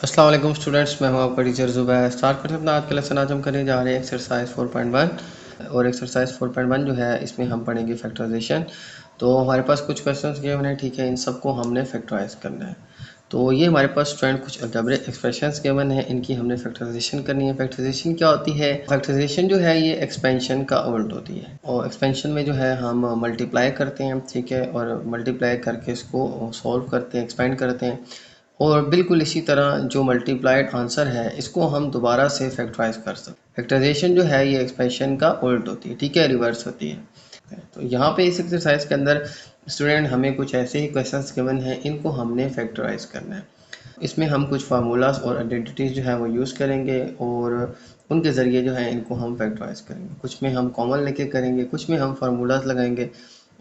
अस्सलाम वालेकुम स्टूडेंट्स, मैं हूं आपका टीचर ज़ुबैर। स्टार्ट करते हैं अपना आज का लेसन। आज हम करने जा रहे हैं एक्सरसाइज 4.1 और एक्सरसाइज 4.1 जो है इसमें हम पढ़ेंगे फैक्टराइजेशन। तो हमारे पास कुछ क्वेश्चंस गिवन हैं, ठीक है, इन सबको हमने फैक्टराइज करना है। तो ये हमारे पास स्टूडेंट कुछ अलजेब्रिक एक्सप्रेशंस गिवन है, इनकी हमने फैक्टराइजेशन करनी है। फैक्टराइजेशन क्या होती है? फैक्टराइजेशन जो है ये एक्सपेंशन का उल्ट होती है, और एक्सपेंशन में जो है हम मल्टीप्लाई करते हैं, ठीक है, और मल्टीप्लाई करके इसको सॉल्व करते हैं, एक्सपेंड करते हैं। और बिल्कुल इसी तरह जो मल्टीप्लाइड आंसर है इसको हम दोबारा से फैक्टराइज कर सकते हैं। फैक्टराइजेशन जो है ये एक्सपेंशन का उल्ट होती है, ठीक है, रिवर्स होती है। तो यहाँ पे इस एक्सरसाइज के अंदर स्टूडेंट हमें कुछ ऐसे ही क्वेश्चंस गिवन हैं, इनको हमने फैक्टराइज करना है। इसमें हम कुछ फार्मूलाज और आइडेंटिटीज़ जो है वो यूज़ करेंगे और उनके ज़रिए जो है इनको हम फैक्टराइज करेंगे। कुछ में हम कॉमन लेके करेंगे, कुछ में हम फार्मूलाज लगाएंगे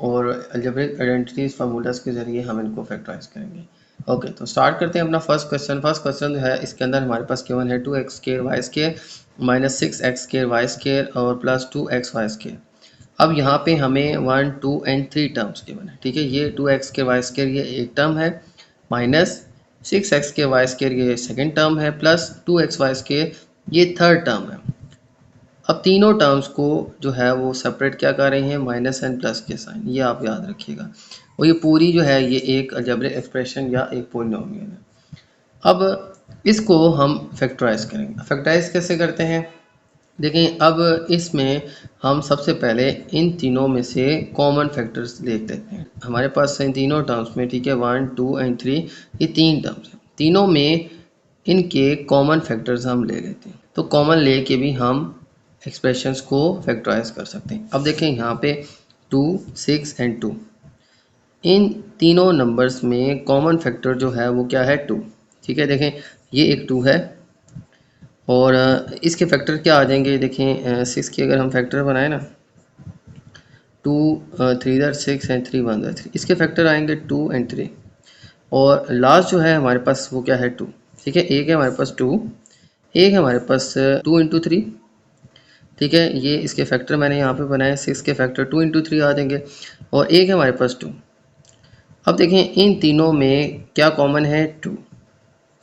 और अलजेब्रिक आइडेंटिटीज़ फार्मूलाज के ज़रिए हम इनको फैक्टराइज करेंगे। ओके, तो स्टार्ट करते हैं अपना फर्स्ट क्वेश्चन। फर्स्ट क्वेश्चन जो है इसके अंदर हमारे पास गिवन है 2x² y² minus 6x² y² और प्लस 2xy²। अब यहाँ पे हमें 1 2 एंड 3 टर्म्स गिवन है, ठीक है। ये 2x² y² ये एक टर्म है, माइनस 6x² y² ये सेकेंड टर्म है, प्लस 2xy² ये थर्ड टर्म है। अब तीनों टर्म्स को जो है वो सेपरेट क्या कर रहे हैं, माइनस एंड प्लस के साइन, ये आप याद रखिएगा। और ये पूरी जो है ये एक अलजेब्रिक एक्सप्रेशन या एक पॉलिनोमियल है। अब इसको हम फैक्टराइज करेंगे। फैक्टराइज कैसे करते हैं, देखें। अब इसमें हम सबसे पहले इन तीनों में से कॉमन फैक्टर्स देख लेते हैं। हमारे पास इन तीनों टर्म्स में, ठीक है, 1 2 एंड 3 ये तीन टर्म्स हैं। तीनों में इनके कॉमन फैक्टर्स हम ले लेते हैं। तो कॉमन ले के भी हम एक्सप्रेशंस को फैक्टराइज कर सकते हैं। अब देखें यहाँ पे 2 6 एंड 2, इन तीनों नंबर्स में कॉमन फैक्टर जो है वो क्या है, 2, ठीक है। देखें ये एक 2 है और इसके फैक्टर क्या आ जाएंगे, देखें 6 के अगर हम फैक्टर बनाए ना, 2 3 ज़र 6 एंड 3 1 ज़र 3, इसके फैक्टर आएंगे 2 एंड 3। और लास्ट जो है हमारे पास वो क्या है, 2, ठीक है। एक है हमारे पास 2, एक है हमारे पास 2 इंटू 3, ठीक है। ये इसके फैक्टर मैंने यहाँ पे बनाए, 6 के फैक्टर 2 इंटू 3 आ जाएंगे, और एक है हमारे पास 2। अब देखें इन तीनों में क्या कॉमन है, 2,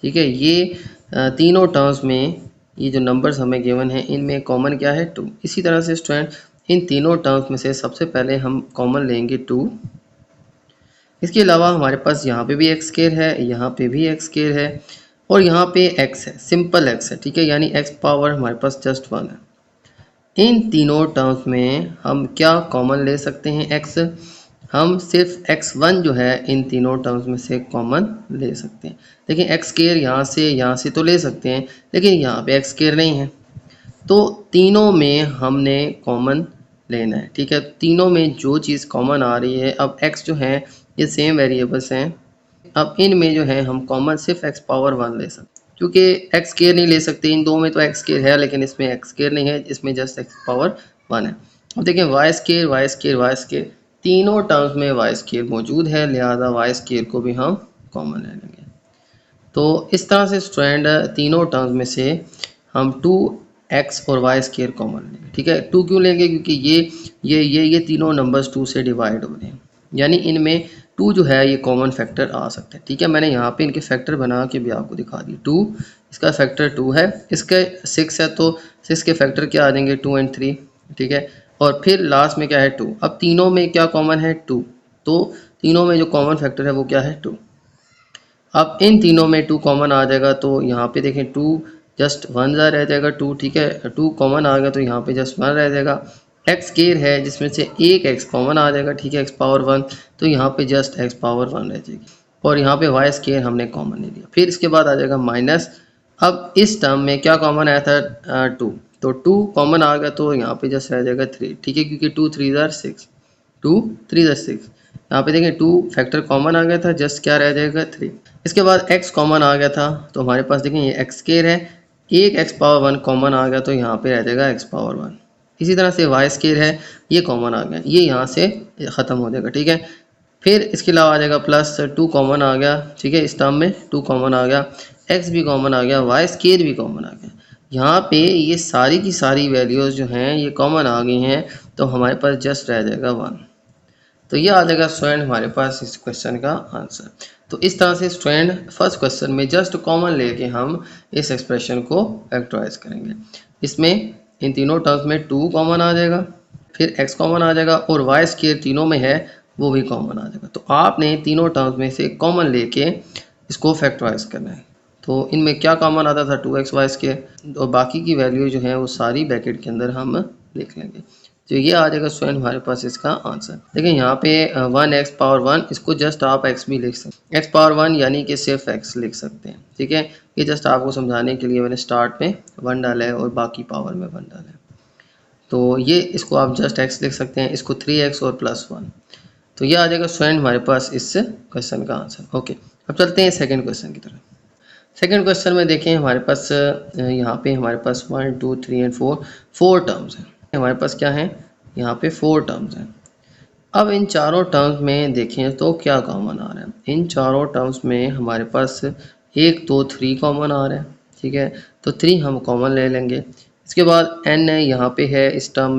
ठीक है। ये तीनों टर्म्स में ये जो नंबर्स हमें गिवन हैं इनमें कॉमन क्या है, 2। इसी तरह से स्टूडेंट इन तीनों टर्म्स में से सबसे पहले हम कॉमन लेंगे 2। इसके अलावा हमारे पास यहाँ पे भी x² है, यहाँ पे भी x² है, और यहाँ पे x है, सिंपल x है, ठीक है, यानी x पावर हमारे पास जस्ट 1 है। इन तीनों टर्म्स में हम क्या कॉमन ले सकते हैं, x। हम सिर्फ x1 जो है इन तीनों टर्म्स में से कॉमन ले सकते हैं। देखिए x² यहाँ से तो ले सकते हैं, लेकिन यहाँ पे x² नहीं है, तो तीनों में हमने कॉमन लेना है, ठीक है। तीनों में जो चीज़ कॉमन आ रही है, अब x जो है ये सेम वेरिएबल्स हैं, अब इनमें जो है हम कॉमन सिर्फ x पावर 1 ले सकते हैं, क्योंकि x² नहीं ले सकते। इन दो में तो x² है लेकिन इसमें x² नहीं है, इसमें जस्ट x पावर 1 है। अब देखें y² तीनों टर्म्स में y² मौजूद है, लिहाजा y² को भी हम कॉमन ले लेंगे। तो इस तरह से स्टूडेंट तीनों टर्म्स में से हम 2x और y² कॉमन लेंगे, ठीक है। 2 क्यों लेंगे, क्योंकि ये तीनों नंबर्स 2 से डिवाइड हो रहे हैं, यानी इनमें 2 जो है ये कॉमन फैक्टर आ सकता है, ठीक है। मैंने यहाँ पे इनके फैक्टर बना के भी आपको दिखा दी। 2 इसका फैक्टर 2 है, इसके 6 है तो 6 के फैक्टर क्या आ जाएंगे, 2 एंड 3, ठीक है। और फिर लास्ट में क्या है, 2। अब तीनों में क्या कॉमन है, 2, तो तीनों में जो कॉमन फैक्टर है वो क्या है, 2। अब इन तीनों में 2 कॉमन आ जाएगा, तो यहाँ पे देखें 2 जस्ट 1 ज़ा रह जाएगा, 2, ठीक है। 2 कॉमन आ गया तो यहाँ पे जस्ट 1 रह जाएगा। x² है जिसमें से एक x कॉमन आ जाएगा, ठीक है, x पावर 1, तो यहाँ पे जस्ट x पावर 1 रह जाएगी। और यहाँ पे y² हमने कॉमन ले लिया। फिर इसके बाद आ जाएगा माइनस। अब इस टर्म में क्या कॉमन आया था, 2, तो 2 कॉमन आ गया तो यहाँ पे जस्ट रह जाएगा 3, ठीक है, क्योंकि 2 3 ज़ा 6, 2 3 ज़ा 6। यहाँ पे देखें 2 फैक्टर कॉमन आ गया था, जस्ट क्या रह जाएगा, 3। इसके बाद x कॉमन आ गया था, तो हमारे पास देखें ये x² है, एक x पावर 1 कॉमन आ गया तो यहाँ पे रह जाएगा x पावर 1। इसी तरह से y² है, ये कॉमन आ गया, ये यहाँ से ख़त्म हो जाएगा, ठीक है। फिर इसके अलावा आ जाएगा प्लस 2 कॉमन आ गया, ठीक है, इस टर्म में 2 कॉमन आ गया, x भी कॉमन आ गया, y² भी कॉमन आ गया। यहाँ पे ये सारी की सारी वैल्यूज़ जो हैं ये कॉमन आ गई हैं, तो हमारे पास जस्ट रह जाएगा 1। तो ये आ जाएगा स्टूडेंट हमारे पास इस क्वेश्चन का आंसर। तो इस तरह से स्टूडेंट फर्स्ट क्वेश्चन में जस्ट कॉमन लेके हम इस एक्सप्रेशन को फैक्टराइज करेंगे। इसमें इन तीनों टर्म्स में 2 कॉमन आ जाएगा, फिर x कॉमन आ जाएगा और वाई स्क्वायर तीनों में है वो भी कॉमन आ जाएगा। तो आपने तीनों टर्म्स में से कॉमन लेके इसको फैक्टराइज करना है। तो इनमें क्या कॉमन आता था 2x वाई स्क्वायर, और बाकी की वैल्यू जो है वो सारी ब्रैकेट के अंदर हम लिख लेंगे। तो ये आ जाएगा स्टूडेंट हमारे पास इसका आंसर। देखिए यहाँ पे 1x पावर 1, इसको जस्ट आप x भी लिख सकते हैं, x पावर 1 यानी कि सिर्फ x लिख सकते हैं। ठीक है, ये जस्ट आपको समझाने के लिए मैंने स्टार्ट में 1 डाला है और बाकी पावर में 1 डाला है। तो ये इसको आप जस्ट x लिख सकते हैं, इसको 3x और +1। तो ये आ जाएगा स्टूडेंट हमारे पास इस क्वेश्चन का आंसर। ओके, अब चलते हैं सेकंड क्वेश्चन की तरफ। सेकंड क्वेश्चन में देखें हमारे पास यहाँ पे हमारे पास 1 2 3 एंड 4 टर्म्स हैं। हमारे पास क्या है, यहाँ पे 4 टर्म्स हैं। अब इन चारों टर्म्स में देखें तो क्या कॉमन आ रहा है। इन चारों टर्म्स में हमारे पास 1 2 3 कॉमन आ रहा है। ठीक है, तो 3 हम कॉमन ले लेंगे। इसके बाद n यहाँ पे है, इस टर्म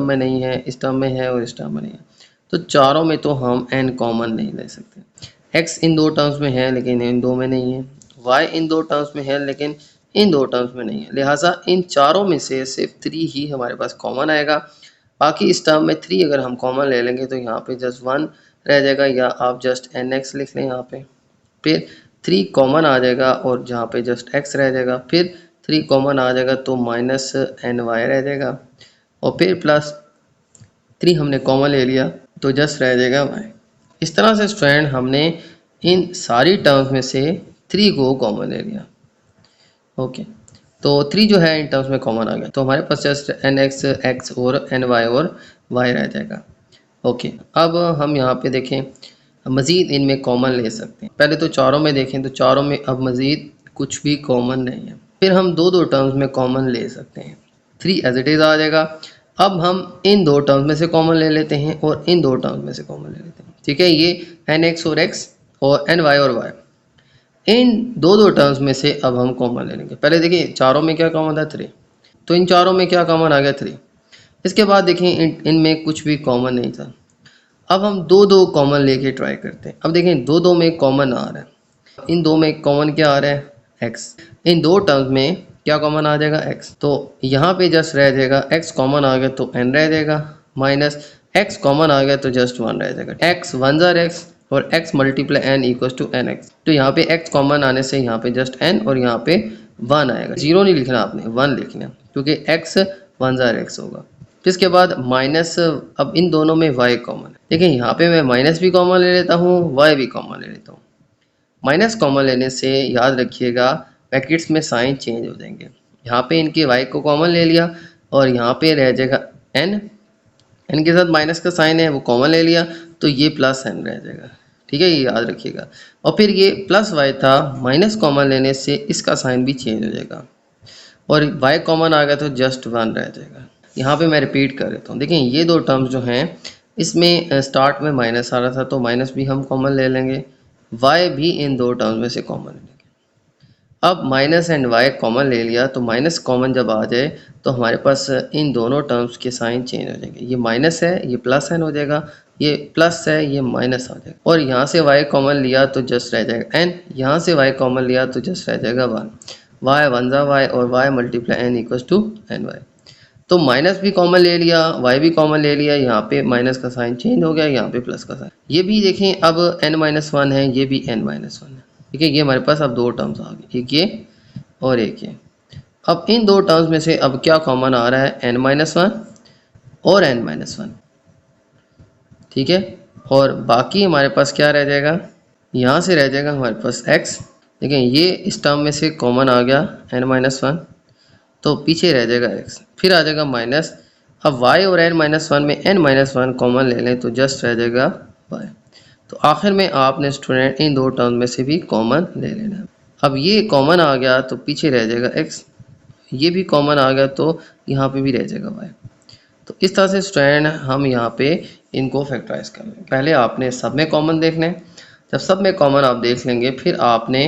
में नहीं है, इस टर्म में है और इस टर्म में नहीं है। तो चारों में तो हम n कॉमन नहीं ले सकते। x इन 2 टर्म्स में है लेकिन इन 2 में नहीं है, y इन 2 टर्म्स में है लेकिन इन 2 टर्म्स में नहीं है। लिहाजा इन चारों में से सिर्फ 3 ही हमारे पास कॉमन आएगा। बाकी इस टर्म में 3 अगर हम कॉमन ले लेंगे तो यहाँ पे जस्ट 1 रह जाएगा, या आप जस्ट nx लिख लें यहाँ पे। फिर 3 कॉमन आ जाएगा और जहाँ पे जस्ट x रह जाएगा, फिर 3 कॉमन आ जाएगा तो -ny रह जाएगा, और फिर +3 हमने कॉमन ले लिया तो जस्ट रह जाएगा y। इस तरह से स्टूडेंट हमने इन सारी टर्म्स में से 3 को कॉमन ले लिया। ओके, तो 3 जो है इन टर्म्स में कॉमन आ गया, तो हमारे पास जस्ट nx x और ny और y रह जाएगा। ओके, अब हम यहाँ पे देखें मज़ीद इनमें कॉमन ले सकते हैं। पहले तो चारों में देखें तो चारों में अब मज़ीद कुछ भी कॉमन नहीं है। फिर हम दो टर्म्स में कॉमन ले सकते हैं, 3 एज इट इज़ आ जाएगा। अब हम इन 2 टर्म्स में से कॉमन ले लेते हैं और इन 2 टर्म्स में से कॉमन ले लेते हैं। ठीक है, ये nx और x और ny और y, इन दो टर्म्स में से अब हम कॉमन ले लेंगे। पहले देखिए चारों में क्या कॉमन था 3, तो इन चारों में क्या कॉमन आ गया 3। इसके बाद देखिए इनमें कुछ भी कॉमन नहीं था। अब हम दो कॉमन लेके ट्राई करते हैं। अब देखें दो में कॉमन आ रहा है, इन 2 में कॉमन क्या आ रहा है x, इन 2 टर्म्स में क्या कॉमन आ जाएगा x, तो यहाँ पे जस्ट रह जाएगा x कॉमन आ गया तो n रह जाएगा, माइनस x कॉमन आ गया तो जस्ट 1 रह जाएगा। x 1 जार x और x multiply n equal to nx। तो यहाँ पे x कॉमन आने से यहाँ पे जस्ट n और यहाँ पे 1 आएगा। 0 नहीं लिखना आपने, 1 लिखना, क्योंकि x 1 जार x होगा। फिर इसके बाद माइनस, अब इन दोनों में y कॉमन है। देखिए यहाँ पे मैं माइनस भी कॉमन ले लेता हूँ, y भी कॉमन ले लेता हूँ। माइनस कॉमन लेने से याद रखिएगा ब्रैकेट्स में साइन चेंज हो जाएंगे। यहाँ पे इनके y को कॉमन ले लिया और यहाँ पे रह जाएगा n के साथ माइनस का साइन है वो कॉमन ले लिया तो ये +n रह जाएगा। ठीक है, ये याद रखिएगा। और फिर ये +y था, माइनस कॉमन लेने से इसका साइन भी चेंज हो जाएगा और y कॉमन आ गया तो जस्ट 1 रह जाएगा। यहाँ पे मैं रिपीट कर देता हूँ। देखें ये 2 टर्म्स जो हैं इसमें स्टार्ट में माइनस आ रहा था तो माइनस भी हम कॉमन ले लेंगे, y भी इन 2 टर्म्स में से कॉमन लेंगे। अब माइनस एंड y कॉमन ले लिया तो माइनस कॉमन जब आ जाए तो हमारे पास इन दोनों टर्म्स के साइन चेंज हो जाएंगे। ये माइनस है ये +n हो जाएगा, ये प्लस है ये माइनस आ जाएगा। और यहाँ से y कॉमन लिया तो जस्ट रह जाएगा n, यहाँ से y कॉमन लिया तो जस्ट रह जाएगा 1, y 1 ज़ा y और y multiply n equal to ny। तो माइनस भी कॉमन ले लिया, y भी कॉमन ले लिया, यहाँ पे माइनस का साइन चेंज हो गया, यहाँ पे प्लस का साइन। ये भी देखें अब n-1 है, ये भी n-1 है। ठीक है, ये हमारे पास अब 2 टर्म्स आ गए, एक ये और एक ये। अब इन 2 टर्म्स में से अब क्या कॉमन आ रहा है n-1 और n-1। ठीक है, और बाकी हमारे पास क्या रह जाएगा, यहाँ से रह जाएगा हमारे पास x। देखें ये इस टर्म में से कॉमन आ गया n-1 तो पीछे रह जाएगा x, फिर आ जाएगा माइनस। अब y और n-1 में n-1 कॉमन ले लें तो जस्ट रह जाएगा y। तो आखिर में आपने स्टूडेंट इन 2 टर्म में से भी कॉमन ले लेना है। अब ये कॉमन आ गया तो पीछे रह जाएगा x, ये भी कॉमन आ गया तो यहाँ पे भी रह जाएगा y। तो इस तरह से स्टूडेंट हम यहाँ पे इनको फैक्टराइज कर लेंगे। पहले आपने सब में कॉमन देखना है, जब सब में कॉमन आप देख लेंगे फिर आपने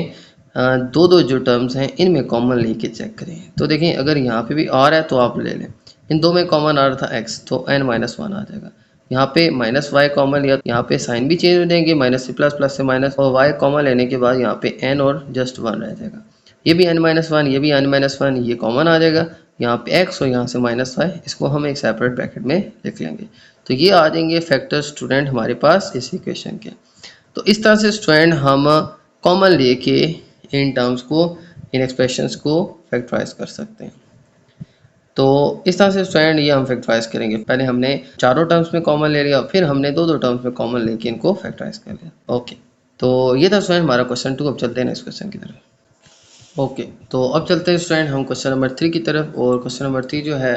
दो जो टर्म्स हैं इनमें कॉमन लेके चेक करें। तो देखें अगर यहाँ पे भी आ रहा है तो आप ले लें, इन 2 में कॉमन आ रहा था x तो n-1 आ जाएगा, यहाँ पे माइनस वाई कॉमन लिया, यहाँ पे साइन भी चेंज हो जाएंगे, माइनस से प्लस, प्लस से माइनस, और वाई कॉमन लेने के बाद यहाँ पे एन और जस्ट वन रह जाएगा। ये भी एन माइनस वन, ये भी एन माइनस वन, ये कॉमन आ जाएगा। यहाँ पे एक्स और यहाँ से माइनस वाई, इसको हम एक सेपरेट ब्रैकेट में लिख लेंगे। तो ये आ जाएंगे फैक्टर स्टूडेंट हमारे पास इस इक्वेशन के। तो इस तरह से स्टूडेंट हम कॉमन लेके इन टर्म्स को, इन एक्सप्रेशंस को फैक्टराइज कर सकते हैं। तो इस तरह से स्टूडेंट ये हम फैक्टराइज करेंगे। पहले हमने चारों टर्म्स में कॉमन ले लिया, फिर हमने दो दो टर्म्स में कॉमन लेके इनको फैक्टराइज कर लिया। ओके, तो ये था स्टूडेंट हमारा क्वेश्चन 2। अब चलते हैं नेक्स्ट क्वेश्चन की तरफ। ओके, तो अब चलते हैं स्टूडेंट हम क्वेश्चन नंबर 3 की तरफ। और क्वेश्चन नंबर 3 जो है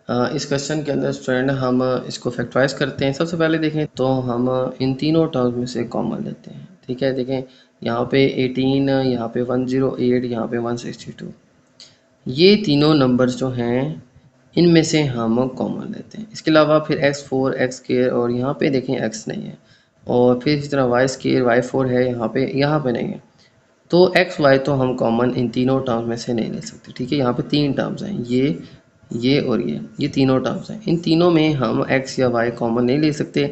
इस क्वेश्चन के अंदर स्टूडेंट हम इसको फैक्टराइज करते हैं। सबसे पहले देखें तो हम इन तीनों टर्म्स में से कॉमन लेते हैं। ठीक है, देखें यहाँ पे 18, यहाँ पे 108, यहाँ पे 162, ये तीनों नंबर्स जो हैं इनमें से हम कॉमन लेते हैं। इसके अलावा फिर x4, x स्क्वायर, और यहाँ पे देखें x नहीं है, और फिर इसी तरह y स्क्वायर, y4 है यहाँ पे नहीं है। तो x y तो हम कॉमन इन तीनों टर्म्स में से नहीं ले सकते। ठीक है, यहाँ पे तीन टर्म्स हैं, ये और ये तीनों टर्म्स हैं। इन तीनों में हम x या y कॉमन नहीं ले सकते,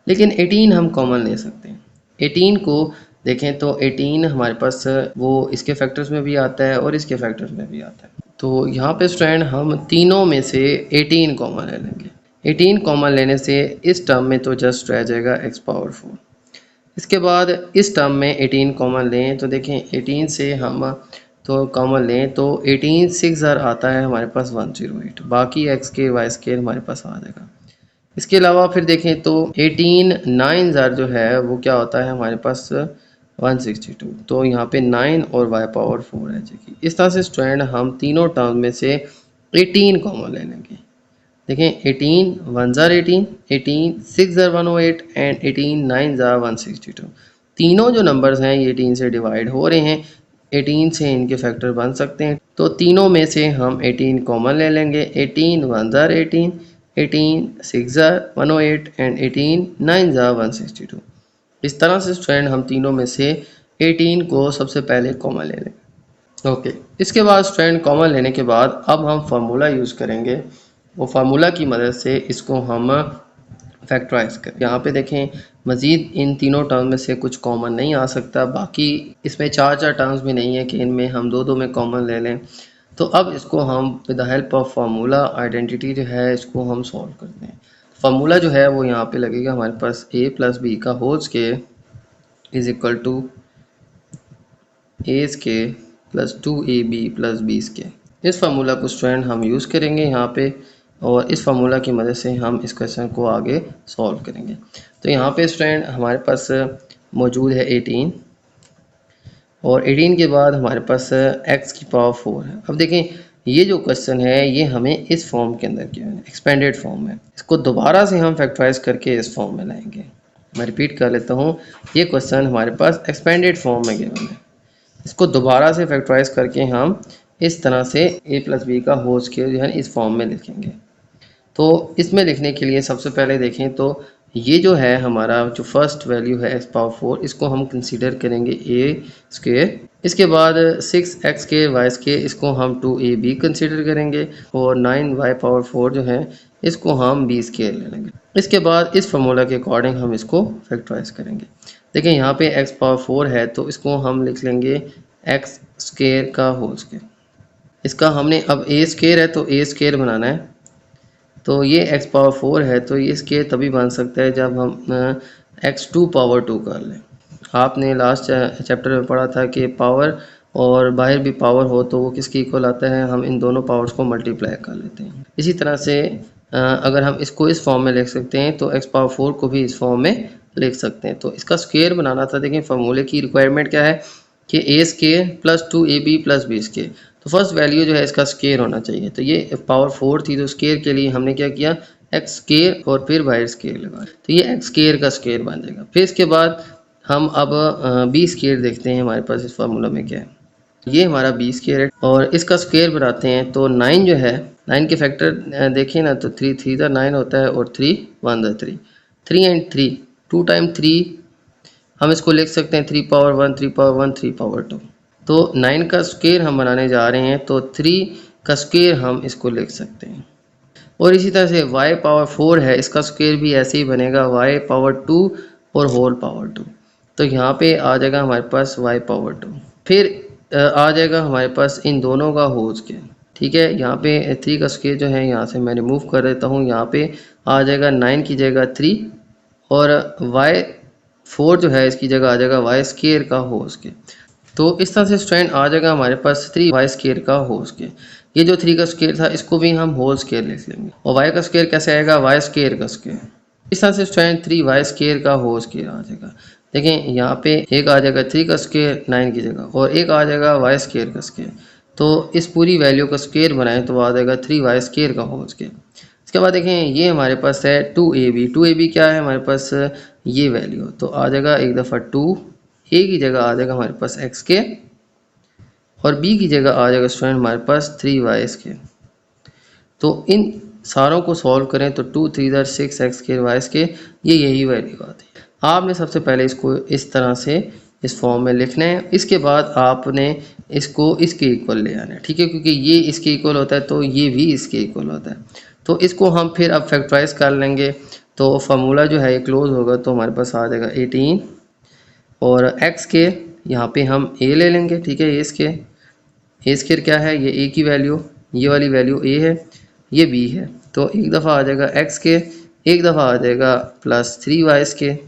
लेकिन 18 हम कॉमन ले सकते हैं। 18 को देखें तो 18 हमारे पास वो इसके फैक्टर्स में भी आता है और इसके फैक्टर्स में भी आता है। तो यहाँ पे स्टूडेंट हम तीनों में से 18 कॉमन ले लेंगे। 18 कॉमन लेने से इस टर्म में तो जस्ट रह जाएगा x पावर 4। इसके बाद इस टर्म में 18 कॉमन लें तो देखें 18 से हम तो कॉमन लें तो 18 6 ज़र आता है हमारे पास 108, बाकी x के y स्क्वायर हमारे पास आ जाएगा। इसके अलावा फिर देखें तो 18 9 ज़र जो है वो क्या होता है हमारे पास 162, तो यहाँ पे 9 और y पावर 4 है जी। इस तरह से स्टूडेंट हम तीनों टर्म में से 18 कॉमन ले लेंगे। देखें 18 1 ज़र 18, 18 6 ज़र 108 एंड 18 9 ज़र 162। तीनों जो नंबर्स हैं ये 18 से डिवाइड हो रहे हैं, 18 से इनके फैक्टर बन सकते हैं। तो तीनों में से हम 18 कॉमन ले लेंगे। 18 1 ज़र 18, 18 6 ज़र 108 एंड 18 9 ज़र 162। इस तरह से स्टूडेंट हम तीनों में से 18 को सबसे पहले कॉमन ले लेंगे। ओके, इसके बाद स्टूडेंट कॉमन लेने के बाद अब हम फार्मूला यूज़ करेंगे। वो फार्मूला की मदद से इसको हम फैक्टराइज करें। यहाँ पे देखें मज़ीद इन तीनों टर्म में से कुछ कॉमन नहीं आ सकता, बाकी इसमें चार टर्म्स भी नहीं है कि इनमें हम दो दो में कॉमन ले लें। तो अब इसको हम with the help of formula identity जो है इसको हम सॉल्व करते हैं। फार्मूला जो है वो यहाँ पे लगेगा हमारे पास a प्लस बी का whole square is equal to a square plus 2ab plus b square. इस फार्मूला को स्टूडेंट हम यूज़ करेंगे यहाँ पे, और इस फार्मूला की मदद से हम इस क्वेश्चन को आगे सॉल्व करेंगे। तो यहाँ पे स्टूडेंट हमारे पास मौजूद है 18, और 18 के बाद हमारे पास x की पावर 4 है। अब देखें ये जो क्वेश्चन है ये हमें इस फॉर्म के अंदर किया है, एक्सपेंडेड फॉर्म में। इसको दोबारा से हम फैक्टराइज करके इस फॉर्म में लाएंगे। मैं रिपीट कर लेता हूँ, ये क्वेश्चन हमारे पास एक्सपेंडेड फॉर्म में गिवन है। इसको दोबारा से फैक्टराइज करके हम इस तरह से a प्लस बी का होल स्क्वायर जो है इस फॉर्म में लिखेंगे। तो इसमें लिखने के लिए सबसे पहले देखें तो ये जो है हमारा जो फर्स्ट वैल्यू है x पावर 4, इसको हम कंसीडर करेंगे a स्क्वायर। इसके बाद 6x स्क्वायर y स्क्वायर, इसको हम 2ab कंसीडर करेंगे, और 9y पावर 4 जो है इसको हम b स्क्वायर ले लेंगे। इसके बाद इस फार्मूला के अकॉर्डिंग हम इसको फैक्टराइज करेंगे। देखें यहाँ पे x पावर 4 है तो इसको हम लिख लेंगे x स्क्वायर का होल स्क्वायर। इसका हमने अब a स्क्वायर है तो a स्क्वायर बनाना है, तो ये x पावर 4 है तो ये स्क्वायर तभी बन सकता है जब हम x2 पावर 2 कर लें। आपने लास्ट चैप्टर में पढ़ा था कि पावर और बाहर भी पावर हो तो वो किसके इक्वल आता है, हम इन दोनों पावर्स को मल्टीप्लाई कर लेते हैं। इसी तरह से अगर हम इसको इस फॉर्म में लिख सकते हैं तो x पावर 4 को भी इस फॉर्म में लिख सकते हैं। तो इसका स्क्वायर बनाना था। देखें फार्मूले की रिक्वायरमेंट क्या है कि a square plus 2ab plus b square, तो फर्स्ट वैल्यू जो है इसका स्क्वायर होना चाहिए। तो ये पावर 4 थी तो स्क्वायर के लिए हमने क्या किया, एक्स स्क्वायर और फिर वाई स्क्वायर लगा, तो ये एक्स स्क्वायर का स्क्वायर बन जाएगा। फिर इसके बाद हम अब बी स्क्वायर देखते हैं हमारे पास इस फार्मूला में क्या है। ये हमारा बी स्क्वायर है और इसका स्क्वायर बनाते हैं तो 9 जो है 9 के फैक्टर देखें ना तो 3 3 ज़ा 9 होता है और 3 1 ज़ा 3, 3 एंड 3 2 टाइम 3 हम इसको लिख सकते हैं 3 पावर 1 3 पावर 1 3 पावर 2। तो 9 का स्क्वायर हम बनाने जा रहे हैं तो 3 का स्क्वायर हम इसको लिख सकते हैं। और इसी तरह से y पावर 4 है, इसका स्क्वायर भी ऐसे ही बनेगा y पावर 2 और होल पावर 2। तो यहाँ पे आ जाएगा हमारे पास y पावर 2। फिर आ जाएगा हमारे पास इन दोनों का होल स्क्वायर। ठीक है, यहाँ पे 3 का स्क्वायर जो है यहाँ से मैं रिमूव कर देता हूँ। यहाँ पे आ जाएगा 9 की जगह 3 और y4 जो है इसकी जगह आ जाएगा y स्क्वायर का होल स्क्वायर। तो इस तरह से स्टूडेंट आ जाएगा हमारे पास 3y स्क्वायर का होल स्क्वायर। ये जो 3 का स्क्वायर था इसको भी हम होल स्क्वायर लिख लेंगे और y का स्क्वायर कैसे आएगा, y स्क्वायर का स्क्वायर। इस तरह से स्टूडेंट 3y स्क्वायर का होल स्क्वायर आ जाएगा। देखें यहाँ पे एक आ जाएगा 3 का स्क्वायर 9 की जगह और एक आ जाएगा y स्क्वायर का स्क्वायर। तो इस पूरी वैल्यू का स्क्वायर बनाएं तो आ जाएगा 3y स्क्वायर का होल स्क्वायर। इसके बाद देखें ये हमारे पास है 2ab क्या है हमारे पास ये वैल्यू, तो आ जाएगा एक दफ़ा 2 a की जगह आ जाएगा हमारे पास x के और b की जगह आ जाएगा स्टूडेंट हमारे पास 3y स्क्वायर। तो इन सारों को सॉल्व करें तो 2 3 6 x स्क्वायर y स्क्वायर, ये यही वैल्यू आती है। आपने सबसे पहले इसको इस तरह से इस फॉर्म में लिखना है। इसके बाद आपने इसको इसके इक्वल ले आना है। ठीक है, क्योंकि ये इसके इक्वल होता है तो ये भी इसके इक्वल होता है। तो इसको हम फिर अब फैक्टराइज कर लेंगे तो फार्मूला जो है ये क्लोज होगा तो हमारे पास आ जाएगा 18 और x के यहाँ पे हम a ले लेंगे। ठीक है, ए स्क्वायर क्या है, ये a की वैल्यू, ये वाली वैल्यू a है, ये b है। तो एक दफ़ा आ जाएगा x के, एक दफ़ा आ जाएगा प्लस 3y स्क्वायर,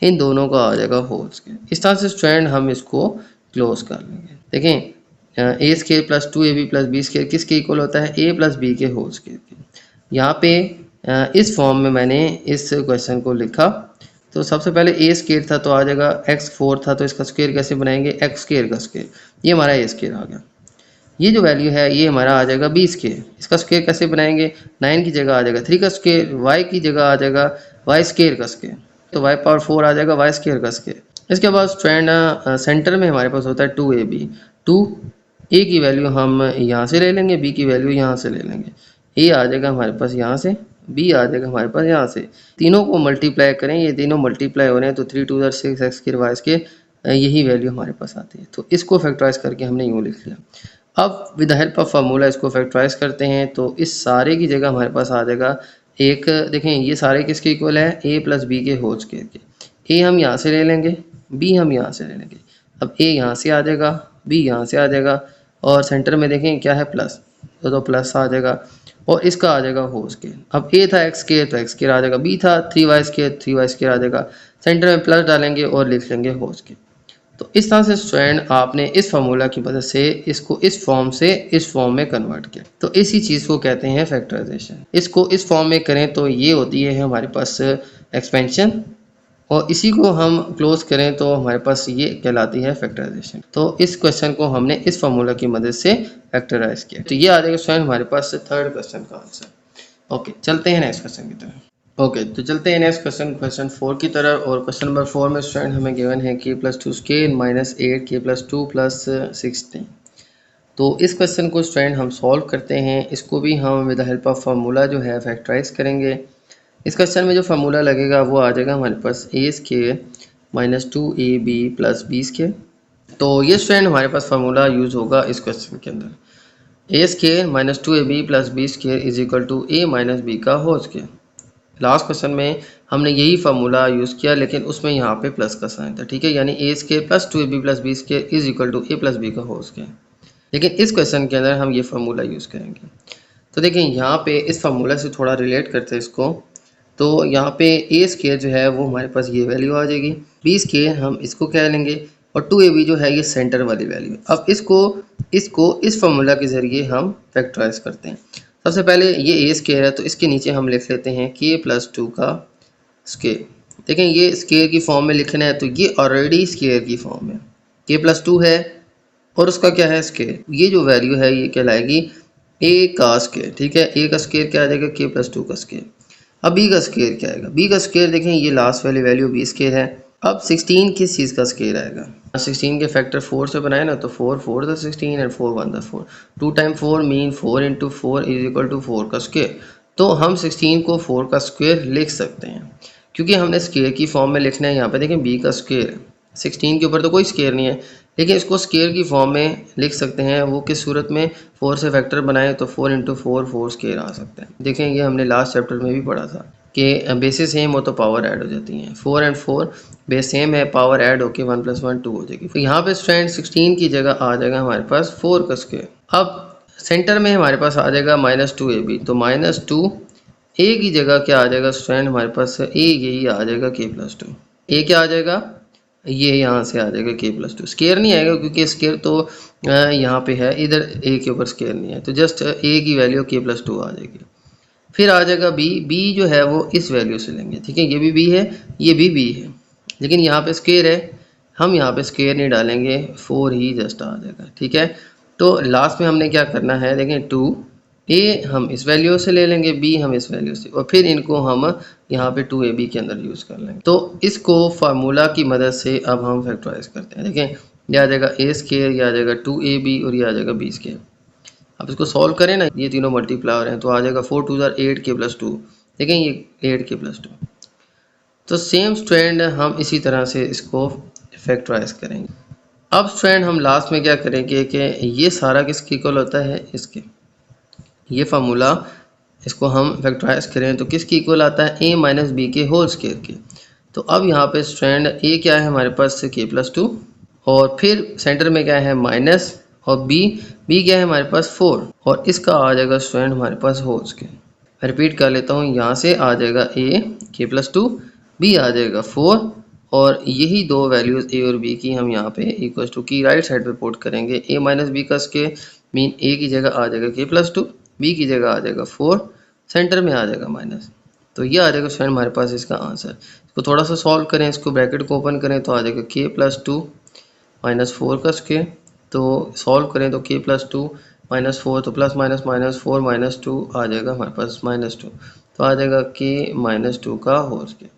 इन दोनों का आ जाएगा होल स्क्वायर। इस तरह से स्टूडेंट हम इसको क्लोज कर लेंगे। देखें A square plus 2ab plus B square किसके इक्वल होता है, a प्लस b के होल स्क्वायर के। यहाँ पे इस फॉर्म में मैंने इस क्वेश्चन को लिखा। तो सबसे पहले ए स्क्वायर था तो आ जाएगा x4 था तो इसका स्क्वायर कैसे बनाएंगे, x स्क्वायर का स्क्वायर, ये हमारा ए स्क्वायर आ गया। ये जो वैल्यू है ये हमारा आ जाएगा बी स्क्वायर, इसका स्क्वायर कैसे बनाएंगे, 9 की जगह आ जाएगा 3 का स्क्वायर, y की जगह आ जाएगा y स्क्वायर का स्क्वायर, तो y पावर 4 आ जाएगा y स्क्वायर का स्क्वायर। इसके बाद स्टूडेंट सेंटर में हमारे पास होता है 2ab, 2a की वैल्यू हम यहाँ से ले लेंगे, b की वैल्यू यहाँ से ले लेंगे। a आ जाएगा हमारे पास यहाँ से, b आ जाएगा हमारे पास यहाँ से। तीनों को मल्टीप्लाई करें, ये तीनों मल्टीप्लाई हो रहे हैं तो 3 2 6 x स्क्वायर y स्क्वायर, यही वैल्यू हमारे पास आती है। तो इसको फैक्टराइज करके हमने यूँ लिख लिया। अब with the help of formula इसको फैक्टराइज करते हैं तो इस सारे की जगह हमारे पास आ जाएगा एक, देखें ये सारे किसके इक्वल है, a प्लस बी के होल स्क्वायर के। a हम यहाँ से ले लेंगे, b हम यहाँ से ले लेंगे। अब a यहाँ से आ जाएगा, b यहाँ से आ जाएगा और सेंटर में देखें क्या है प्लस, तो प्लस आ जाएगा और इसका आ जाएगा होल स्क्वायर। अब a था x स्क्वायर तो x स्क्वायर आ जाएगा, b था 3y स्क्वायर 3y स्क्वायर आ जाएगा, सेंटर में प्लस डालेंगे और लिख लेंगे होल स्क्वायर। तो इस तरह से स्टूडेंट आपने इस फार्मूला की मदद से इसको इस फॉर्म से इस फॉर्म में कन्वर्ट किया। तो इसी चीज़ को कहते हैं फैक्टराइजेशन। इसको इस फॉर्म में करें तो ये होती है हमारे पास एक्सपेंशन और इसी को हम क्लोज करें तो हमारे पास ये कहलाती है फैक्टराइजेशन। तो इस क्वेश्चन को हमने इस फार्मूला की मदद से फैक्टराइज किया। तो ये आ जाएगा स्टूडेंट हमारे पास थर्ड क्वेश्चन का आंसर। ओके, चलते हैं नेक्स्ट क्वेश्चन की तरफ। ओके, तो चलते हैं नेक्स्ट क्वेश्चन 4 की तरफ। और क्वेश्चन नंबर 4 में स्टूडेंट हमें गिवन है k plus 2 square minus 8 k plus 2 plus 16। तो इस क्वेश्चन को स्टूडेंट हम सॉल्व करते हैं। इसको भी हम with the help of formula जो है फैक्टराइज करेंगे। इस क्वेश्चन में जो फार्मूला लगेगा वो आ जाएगा हमारे पास a square minus 2ab plus b square. तो ये स्टूडेंट हमारे पास फार्मूला यूज़ होगा इस क्वेश्चन के अंदर। a square minus 2ab plus b square is equal to a minus b का होल स्क्वायर। लास्ट क्वेश्चन में हमने यही फार्मूला यूज़ किया लेकिन उसमें यहाँ पे प्लस का साइन था। ठीक है, यानी a square plus 2ab plus b square is equal to a plus b का होल स्क्वायर। लेकिन इस क्वेश्चन के अंदर हम ये फार्मूला यूज़ करेंगे। तो देखें यहाँ पे इस फार्मूला से थोड़ा रिलेट करते हैं इसको। तो यहाँ पे a स्क्वायर जो है वो हमारे पास ये वैल्यू आ जाएगी, b स्क्वायर हम इसको कह लेंगे और 2ab जो है ये सेंटर वाली वैल्यू। अब इसको इस फार्मूला के ज़रिए हम फैक्टराइज करते हैं। सबसे पहले ये a स्क्वायर है तो इसके नीचे हम लिख लेते हैं k प्लस 2 का स्क्वायर। देखें ये स्क्वायर की फॉर्म में लिखना है तो ये ऑलरेडी स्क्वायर की फॉर्म में k प्लस 2 है और उसका क्या है स्क्वायर। ये जो वैल्यू है ये कहलाएगी a का स्क्वायर। ठीक है, a का स्क्वायर क्या आ जाएगा, k प्लस 2 का स्क्वायर। अब b का स्क्वायर क्या आएगा, b का स्क्वायर देखें ये लास्ट वाली वैल्यू b स्क्वायर है। अब 16 किस चीज़ का स्क्वायर आएगा, 16 के फैक्टर 4 से बनाए ना, तो 4 4 the 16 and 4 1 the 4, 2 time 4 mean 4 into 4 is equal to 4 का स्क्वायर। तो हम 16 को 4 का स्क्वायर लिख सकते हैं क्योंकि हमने स्क्वायर की फॉर्म में लिखना है। यहाँ पे देखें b का स्क्वायर 16 के ऊपर तो कोई स्केयर नहीं है, लेकिन इसको स्केयर की फॉर्म में लिख सकते हैं। वो किस सूरत में, 4 से फैक्टर बनाए तो 4 इंटू 4 4 स्केयर आ सकता है। देखें ये हमने लास्ट चैप्टर में भी पढ़ा था कि बेसिस सेम हो तो पावर ऐड हो जाती हैं। 4 एंड 4 बेस सेम है, पावर ऐड होके 1 + 1 2 हो जाएगी। तो यहाँ पे स्ट्रैंड 16 की जगह आ जाएगा हमारे पास 4 का स्केयर। अब सेंटर में हमारे पास आ जाएगा -2ab, तो -2 ए की जगह क्या आ जाएगा स्ट्रैंड हमारे पास, ए यही आ जाएगा k+2। ए क्या आ जाएगा, ये यहाँ से आ जाएगा k+2। स्केयर नहीं आएगा क्योंकि स्केयर तो यहाँ पे है, इधर ए के ऊपर स्केयर नहीं है, तो जस्ट ए की वैल्यू k+2 आ जाएगी। फिर आ जाएगा बी जो है वो इस वैल्यू से लेंगे, ठीक है, ये भी बी है, ये भी बी है, लेकिन यहाँ पे स्केयर है, हम यहाँ पे स्केयर नहीं डालेंगे, 4 ही जस्ट आ जाएगा, ठीक है। तो लास्ट में हमने क्या करना है, देखें 2 ए हम इस वैल्यू से ले लेंगे, बी हम इस वैल्यू से, और फिर इनको हम यहाँ पे 2ab के अंदर यूज़ कर लेंगे। तो इसको फार्मूला की मदद से अब हम फैक्टराइज करते हैं। देखें ये आ जाएगा ए स्केयर, ये आ जाएगा 2ab और ये आ जाएगा बी स्केयर। अब इसको सॉल्व करें ना, ये तीनों मल्टीप्लाई हो रहे हैं तो आ जाएगा 4 2 8 k+2। देखें ये 8 k+2। तो सेम स्ट्रैंड हम इसी तरह से इसको फैक्टराइज करेंगे। अब स्ट्रैंड हम लास्ट में क्या करेंगे कि ये सारा किसके इक्वल होता है, इसके, ये फार्मूला इसको हम फैक्टराइज करें तो किसकी इक्वल आता है, a माइनस बी के होल स्केयर के। तो अब यहाँ पे स्ट्रैंड a क्या है हमारे पास k+2, और फिर सेंटर में क्या है माइनस, और b क्या है हमारे पास 4, और इसका आ जाएगा स्ट्रैंड हमारे पास होल स्केयर। रिपीट कर लेता हूँ, यहाँ से आ जाएगा a k+2, b आ जाएगा 4, और यही दो वैल्यूज़ a और b की हम यहाँ पे इक्वल टू की राइट साइड पे पुट करेंगे। a माइनस बी का स्केयर मीन a की जगह आ जाएगा k+2, b की जगह आ जाएगा 4, सेंटर में आ जाएगा माइनस। तो ये आ जाएगा फ्रेंड हमारे पास इसका आंसर। इसको थोड़ा सा सॉल्व करें, इसको ब्रैकेट को ओपन करें तो आ जाएगा k+2 - 4 का स्केयर। तो सॉल्व करें तो k+2 - 4 तो प्लस माइनस माइनस 4 - 2 आ जाएगा हमारे पास -2, तो आ जाएगा k - 2 का होल स्केयर।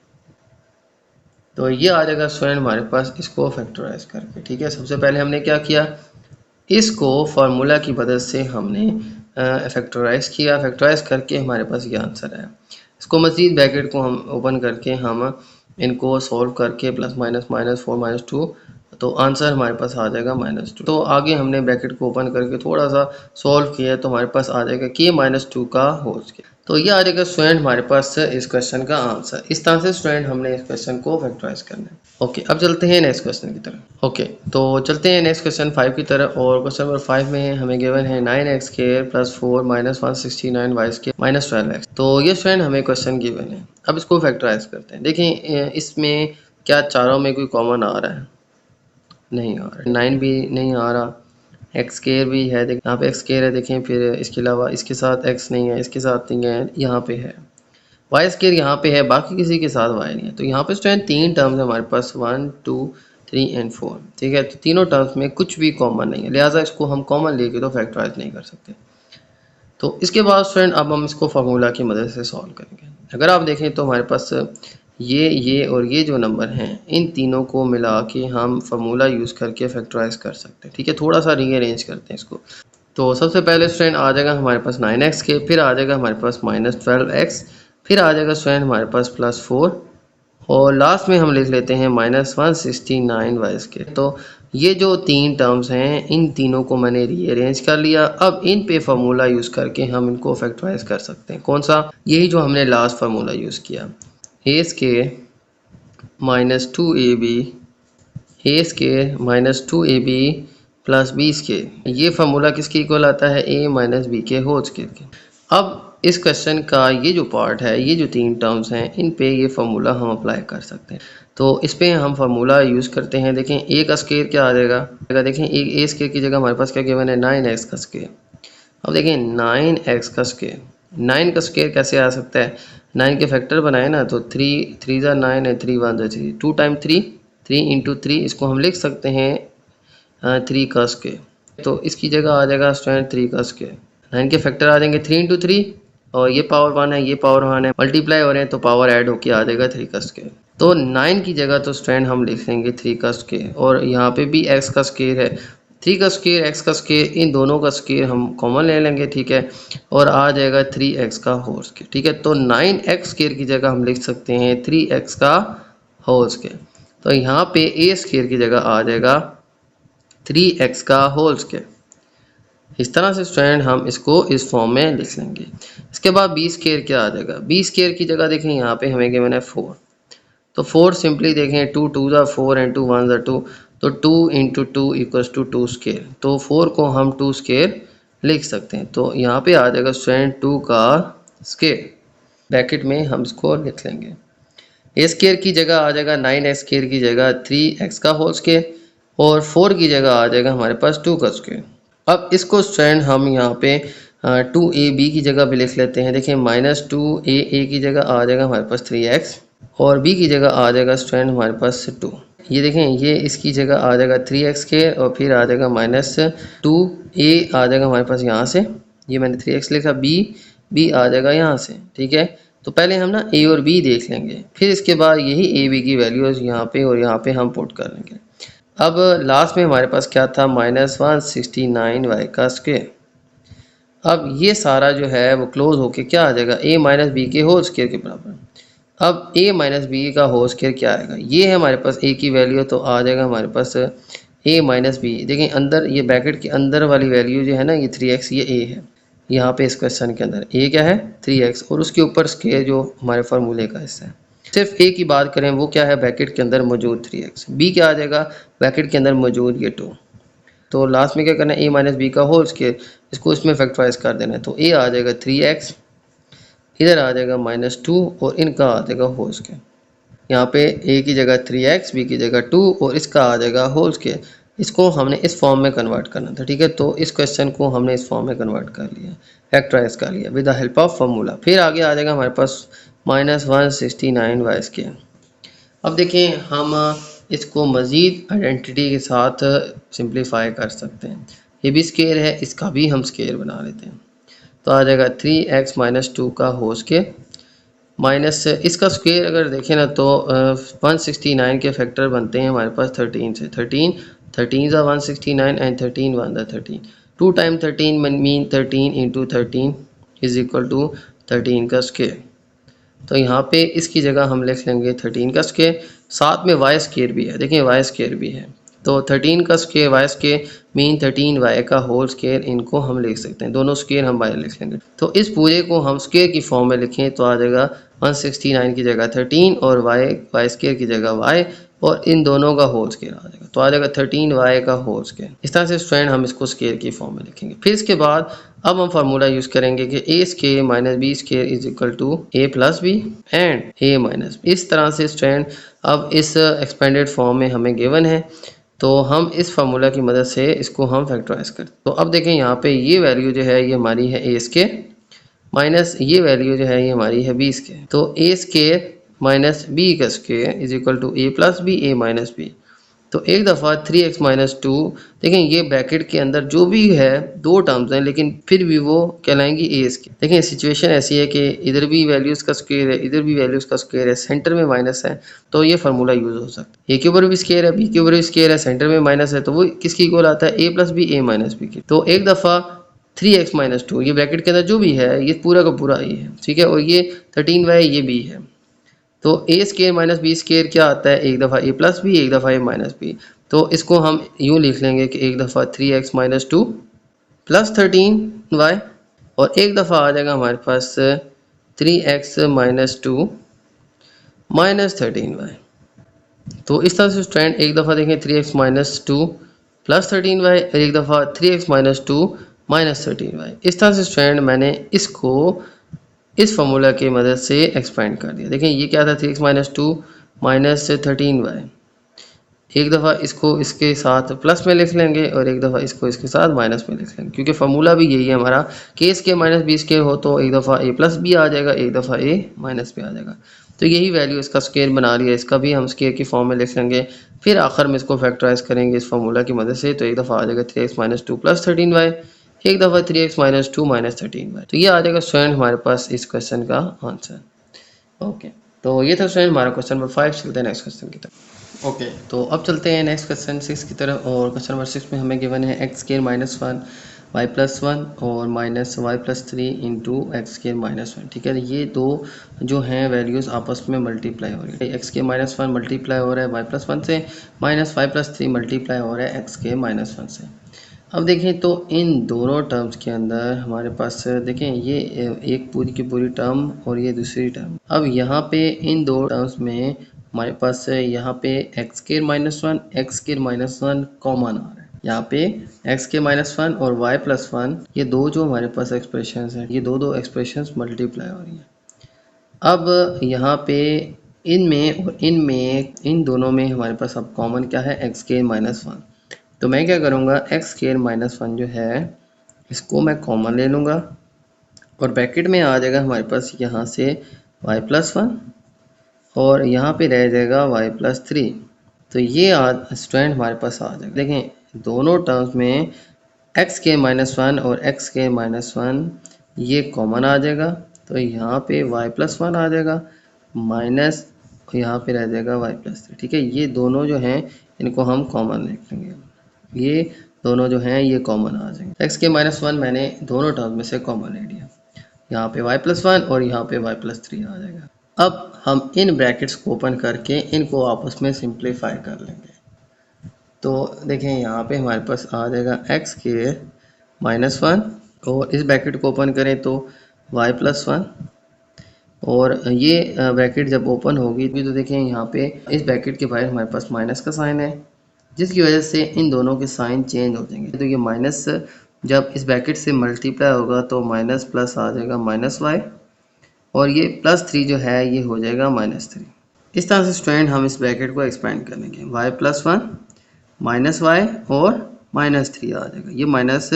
तो ये आ जाएगा स्टूडेंट हमारे पास इसको फैक्टराइज करके, ठीक है। सबसे पहले हमने क्या किया, इसको फार्मूला की मदद से हमने फैक्टराइज किया, फैक्टराइज करके हमारे पास ये आंसर है। इसको मज़ीद ब्रैकेट को हम ओपन करके हम इनको सॉल्व करके प्लस माइनस माइनस 4 - 2, तो आंसर हमारे पास आ जाएगा -2। तो आगे हमने ब्रैकेट को ओपन करके थोड़ा सा सॉल्व किया तो हमारे पास आ जाएगा k - 2 का होल स्केयर। तो ये आ जाएगा स्टूडेंट हमारे पास इस क्वेश्चन का आंसर। इस तरह से स्टूडेंट हमने इस क्वेश्चन को फैक्टराइज करना है। ओके, अब चलते हैं नेक्स्ट क्वेश्चन की तरफ। ओके, तो चलते हैं नेक्स्ट क्वेश्चन 5 की तरफ, और क्वेश्चन नंबर 5 में हमें गिवन है 9x² + 4 - 169y² - 12x। तो ये स्टूडेंट हमें क्वेश्चन गिवन है। अब इसको फैक्टराइज करते हैं। देखें इसमें क्या चारों में कोई कॉमन आ रहा है, नहीं आ रहा, 9 भी नहीं आ रहा, x² भी है, यहाँ पे x² है, देखें, फिर इसके अलावा इसके साथ x नहीं है, इसके साथ नहीं है, यहाँ पे है y² यहाँ पे है, बाकी किसी के साथ y नहीं है। तो यहाँ पे स्टूडेंट 3 टर्म्स है हमारे पास, 1 2 3 एंड 4, ठीक है। तो तीनों टर्म्स में कुछ भी कॉमन नहीं है, लिहाजा इसको हम कॉमन लेके तो फैक्टराइज नहीं कर सकते। तो इसके बाद स्टूडेंट अब हम इसको फार्मूला की मदद से सॉल्व करेंगे। अगर आप देखें तो हमारे पास ये और ये जो नंबर हैं, इन तीनों को मिला के हम फार्मूला यूज़ करके फैक्टराइज कर सकते हैं, ठीक है। थोड़ा सा रीअरेंज करते हैं इसको। तो सबसे पहले स्टूडेंट आ जाएगा हमारे पास 9x के, फिर आ जाएगा हमारे पास -12x, फिर आ जाएगा स्टूडेंट हमारे पास +4, और लास्ट में हम लिख लेते हैं -169y²। तो ये जो तीन टर्म्स हैं, इन तीनों को मैंने रीअरेंज कर लिया। अब इन पे फार्मूला यूज़ करके हम इनको फैक्टराइज कर सकते हैं। कौन सा, यही जो हमने लास्ट फार्मूला यूज़ किया, a² - 2ab, a² - 2ab + b²। ये फार्मूला किसके इक्वल आता है, a - b के होल स्केयर के। अब इस क्वेश्चन का ये जो पार्ट है, ये जो तीन टर्म्स हैं, इन पे ये फार्मूला हम अप्लाई कर सकते हैं। तो इस पे हम फार्मूला यूज़ करते हैं। देखें a का स्केयर क्या आ जाएगा, देखें a स्केयर की जगह हमारे पास क्या गिवन है, 9x का स्केयर। अब देखें 9x का स्केयर, 9 का स्केयर कैसे आ सकता है, 9 के फैक्टर बनाए ना, तो 3 3 ज़ा 9 है, 3 1 ज़ा 3, 2 टाइम 3, 3 × 3, इसको हम लिख सकते हैं 3 का स्केयर। तो इसकी जगह आ जाएगा स्टूडेंट 3 का स्केयर। 9 के फैक्टर आ जाएंगे 3 × 3, और ये पावर 1 है, ये पावर 1 है, मल्टीप्लाई हो रहे हैं तो पावर ऐड होके आ जाएगा 3 का स्केयर। तो 9 की जगह तो स्टूडेंट हम लिख लेंगे 3 का स्केयर, और यहाँ पे भी x का स्केयर है, 3 का स्केयर, x का स्केयर, इन दोनों का स्केयर हम कॉमन ले लेंगे, ठीक है, और आ जाएगा 3x का होल स्केयर, ठीक है। तो 9x स्केयर की जगह हम लिख सकते हैं 3x का होल स्केयर। तो यहाँ पे ए स्क्वायर की जगह आ जाएगा 3x का होल स्क्वायर। इस तरह से स्टूडेंट हम इसको इस फॉर्म में लिख लेंगे। इसके बाद बी स्क्वायर क्या आ जाएगा, बी स्क्वायर की जगह देखें यहाँ पे हमें गिवन है 4, तो 4 सिंपली देखें 2 2 ज़ा 4 एंड 2 1 ज़ा 2, तो 2 इंटू 2 इक्वल्स टू 2 स्क्वायर, तो 4 को हम 2 स्क्वायर लिख सकते हैं। तो यहाँ पे आ जाएगा स्टूडेंट 2 का स्क्वायर, ब्रैकेट में हम इसको लिख लेंगे। ए स्क्वायर की जगह आ जाएगा 9x स्क्वायर की जगह 3x का होल स्क्वायर, और 4 की जगह आ जाएगा हमारे पास 2 का स्क्वायर। अब इसको स्टूडेंट हम यहाँ पे 2ab की जगह भी लिख लेते हैं। देखिए -2a की जगह आ जाएगा हमारे पास 3x, और b की जगह आ जाएगा स्टूडेंट हमारे पास 2। ये देखें, ये इसकी जगह आ जाएगा 3x स्क्वायर, और फिर आ जाएगा -2a आ जाएगा हमारे पास यहाँ से, ये मैंने 3x लिखा, b आ जाएगा यहाँ से। ठीक है, तो पहले हम ना a और b देख लेंगे, फिर इसके बाद यही a b की वैल्यूज यहाँ पे और यहाँ पे हम पुट कर लेंगे। अब लास्ट में हमारे पास क्या था, -169y का स्क्वायर। अब ये सारा जो है वो क्लोज होके क्या आ जाएगा, a माइनस बी के होल स्क्वायर के बराबर। अब a माइनस बी का होल स्क्वायर क्या आएगा, ये है हमारे पास a की वैल्यू, तो आ जाएगा हमारे पास a माइनस बी। देखें अंदर ये ब्रैकेट के अंदर वाली वैल्यू जो है ना, ये 3x, ये a है यहाँ पे इस क्वेश्चन के अंदर। a क्या है 3x, और उसके ऊपर स्क्वायर जो हमारे फार्मूले का हिस्सा है। सिर्फ a की बात करें, वो क्या है, ब्रैकेट के अंदर मौजूद 3x। b क्या आ जाएगा, ब्रैकेट के अंदर मौजूद ये 2। तो लास्ट में क्या करना है, a माइनस बी का होल स्क्वायर, इसको इसमें फैक्टराइज कर देना है। तो a आ जाएगा 3x, इधर आ जाएगा -2, और इनका आ जाएगा होल स्क्वायर। यहाँ पे a की जगह 3x, b की जगह 2, और इसका आ जाएगा होल स्क्वायर। इसको हमने इस फॉर्म में कन्वर्ट करना था। ठीक है, तो इस क्वेश्चन को हमने इस फॉर्म में कन्वर्ट कर लिया, फैक्टराइज कर लिया with the help of formula. फिर आगे आ जाएगा हमारे पास -169y स्क्वायर। अब देखें, हम इसको मज़ीद आइडेंटिटी के साथ सिंप्लीफाई कर सकते हैं। ये भी स्क्वायर है, इसका भी हम स्क्वायर बना लेते हैं। तो आ जाएगा 3x माइनस 2 का होल स्क्वायर, माइनस इसका स्क्वायर अगर देखें ना तो 169 के फैक्टर बनते हैं हमारे पास 13 से। 13 ज़ा 169 एंड 13 1 ज़ा 13, 2 time 13 mean 13 into 13 is equal to 13 का स्क्वायर। तो यहाँ पे इसकी जगह हम लिख लेंगे 13 का स्क्वायर, साथ में वाई स्क्वायर भी है। देखिए वाई स्क्वायर भी है, तो 13 का square Y square mean 13y का होल स्क्वायर, इनको हम लिख सकते हैं, दोनों स्क्वायर हम बाहर लिख लेंगे। तो इस पूरे को हम स्क्वायर की फॉर्म में लिखें तो आ जाएगा 169 की जगह 13 और वाई स्क्वायर की जगह y, और इन दोनों का होल स्क्वायर आ जाएगा, तो आ जाएगा 13y का होल स्क्वायर। इस तरह से स्टूडेंट हम इसको स्क्वायर की फॉर्म में लिखेंगे। फिर इसके बाद अब हम फार्मूला यूज़ करेंगे कि a square minus b square is equal to a plus b and a minus b. इस तरह से स्टूडेंट अब इस एक्सपेंडेड फॉर्म में हमें गिवन है, तो हम इस फार्मूला की मदद से इसको हम फैक्टराइज करते हैं। तो अब देखें यहाँ पे ये वैल्यू जो है ये हमारी है a स्क्वायर, माइनस ये वैल्यू जो है ये हमारी है b स्क्वायर। तो a स्क्वायर माइनस b का square is equal to a plus b a minus b. तो एक दफ़ा 3x माइनस 2, देखें ये ब्रैकेट के अंदर जो भी है दो टर्म्स हैं, लेकिन फिर भी वो कहलाएंगी a स्क्वायर। देखें सिचुएशन ऐसी है कि इधर भी वैल्यूज़ का स्क्वायर है, इधर भी वैल्यूज़ का स्क्वायर है, सेंटर में माइनस है, तो ये फार्मूला यूज़ हो सकता है। a के ऊपर भी स्क्वायर है, b के ऊपर भी स्क्वायर है, सेंटर में माइनस है, तो वो किसकी इक्वल आता है, a plus b a minus b की। तो एक दफ़ा 3x माइनस 2, ये ब्रैकेट के अंदर जो भी है ये पूरा का पूरा a है, ठीक है, और ये 13y ये b है। तो a square minus b square क्या आता है, एक दफ़ा a प्लस बी, एक दफ़ा a माइनस बी। तो इसको हम यूँ लिख लेंगे कि एक दफ़ा 3x माइनस 2 प्लस 13y, और एक दफ़ा आ जाएगा हमारे पास 3x माइनस 2 माइनस 13y। तो इस तरह से स्टूडेंट एक दफ़ा देखें 3x माइनस 2 प्लस 13y, और एक दफ़ा 3x माइनस 2 माइनस 13y। इस तरह से स्टूडेंट मैंने इसको इस फार्मूला की मदद से एक्सपेंड कर दिया। देखें ये क्या था, 3x माइनस 2 माइनस 13y। एक दफ़ा इसको इसके साथ प्लस में लिख लेंगे और एक दफ़ा इसको इसके साथ माइनस में लिख लेंगे, क्योंकि फार्मूला भी यही है हमारा, के स्क्वायर माइनस बी स्क्वायर हो तो एक दफ़ा a प्लस बी आ जाएगा, एक दफ़ा a माइनस बी आ जाएगा। तो यही वैल्यू इसका स्क्वायर बना लिया, इसका भी हम स्क्वायर की फॉर्म में लिख लेंगे। फिर आखिर में इसको फैक्टराइज करेंगे इस फार्मूला की मदद से, तो एक दफ़ा आ जाएगा 3x माइनस 2 प्लस 13y, एक दफ़ा 3x माइनस 2 माइनस 13y। तो ये आ जाएगा स्टूडेंट हमारे पास इस क्वेश्चन का आंसर। ओके, तो ये था स्टूडेंट हमारा क्वेश्चन नंबर 5। चलते हैं नेक्स्ट क्वेश्चन की तरफ। ओके, तो अब चलते हैं नेक्स्ट क्वेश्चन 6 की तरफ, और क्वेश्चन नंबर 6 में हमें गिवन है x स्क्वायर माइनस 1 y+1 और माइनस y+3 इंटू x²-1। ठीक है, ये दो जो हैं वैल्यूज़ आपस में मल्टीप्लाई हो रही है। x²-1 मल्टीप्लाई हो रहा है y+1 से, माइनस y+3 मल्टीप्लाई हो रहा है x²-1 से। अब देखें तो इन दोनों टर्म्स के अंदर हमारे पास देखें ये एक पूरी की पूरी टर्म और ये दूसरी टर्म। अब यहाँ पे इन दो टर्म्स में हमारे पास यहाँ पे x²-1 x²-1 कॉमन आ रहा है। यहाँ पे x²-1 और y+1 ये दो जो हमारे पास एक्सप्रेशंस हैं, ये दो एक्सप्रेशंस मल्टीप्लाई हो रही हैं। अब यहाँ पे इनमें और इनमें इन दोनों में हमारे पास अब कॉमन क्या है, x²-1। तो मैं क्या करूँगा, x²-1 जो है इसको मैं कॉमन ले लूँगा और ब्रैकेट में आ जाएगा हमारे पास यहाँ से y+1 और यहाँ पे रह जाएगा y+3। तो ये स्टूडेंट हमारे पास आ जाएगा। देखें दोनों टर्म्स में x²-1 और x²-1 ये कॉमन आ जाएगा। तो यहाँ पे y+1 आ जाएगा माइनस यहाँ पे रह जाएगा y+3। ठीक है, ये दोनों जो हैं इनको हम कॉमन लिख लेंगे। ये दोनों जो हैं ये कॉमन आ जाएंगे। x²-1 मैंने दोनों टर्म में से कॉमन ले लिया। यहाँ पे y+1 और यहाँ पे y+3 आ जाएगा। अब हम इन ब्रैकेट्स को ओपन करके इनको आपस में सिंप्लीफाई कर लेंगे। तो देखें यहाँ पे हमारे पास आ जाएगा x²-1 और इस ब्रैकेट को ओपन करें तो y+1 और ये ब्रैकेट जब ओपन होगी तो देखें यहाँ पे इस ब्रैकेट के बाहर हमारे पास माइनस का साइन है, जिसकी वजह से इन दोनों के साइन चेंज हो जाएंगे। तो ये माइनस जब इस ब्रैकेट से मल्टीप्लाई होगा तो माइनस प्लस आ जाएगा -y और ये +3 जो है ये हो जाएगा -3। इस तरह से स्टूडेंट हम इस ब्रैकेट को एक्सपेंड करेंगे। y+1 -y और -3 आ जाएगा। ये माइनस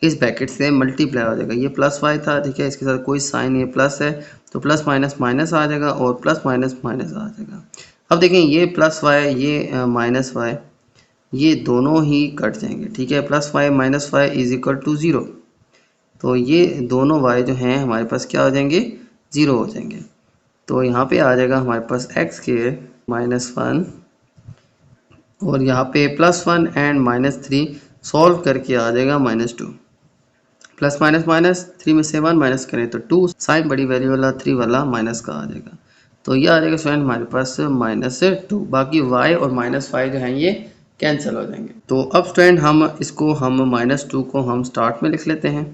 इस ब्रैकेट से मल्टीप्लाई हो जाएगा। ये +y था, ठीक है, इसके साथ कोई साइन, ये प्लस है तो प्लस माइनस माइनस आ जाएगा और प्लस माइनस माइनस आ जाएगा। अब देखें ये +y ये -y ये दोनों ही कट जाएंगे। ठीक है, +y -y is equal to 0। तो ये दोनों y जो हैं हमारे पास क्या हो जाएंगे, 0 हो जाएंगे। तो यहाँ पे आ जाएगा हमारे पास x²-1 और यहाँ पे +1 एंड -3 सॉल्व करके आ जाएगा -2। प्लस माइनस माइनस 3 में से 1 माइनस करें तो 2, साइन बड़ी वैल्यू वाला 3 वाला माइनस का आ जाएगा। तो ये आ जाएगा स्टूडेंट हमारे पास -2। बाकी y और -y जो हैं ये कैंसिल हो जाएंगे। तो अब स्टूडेंट हम इसको -2 को हम स्टार्ट में लिख लेते हैं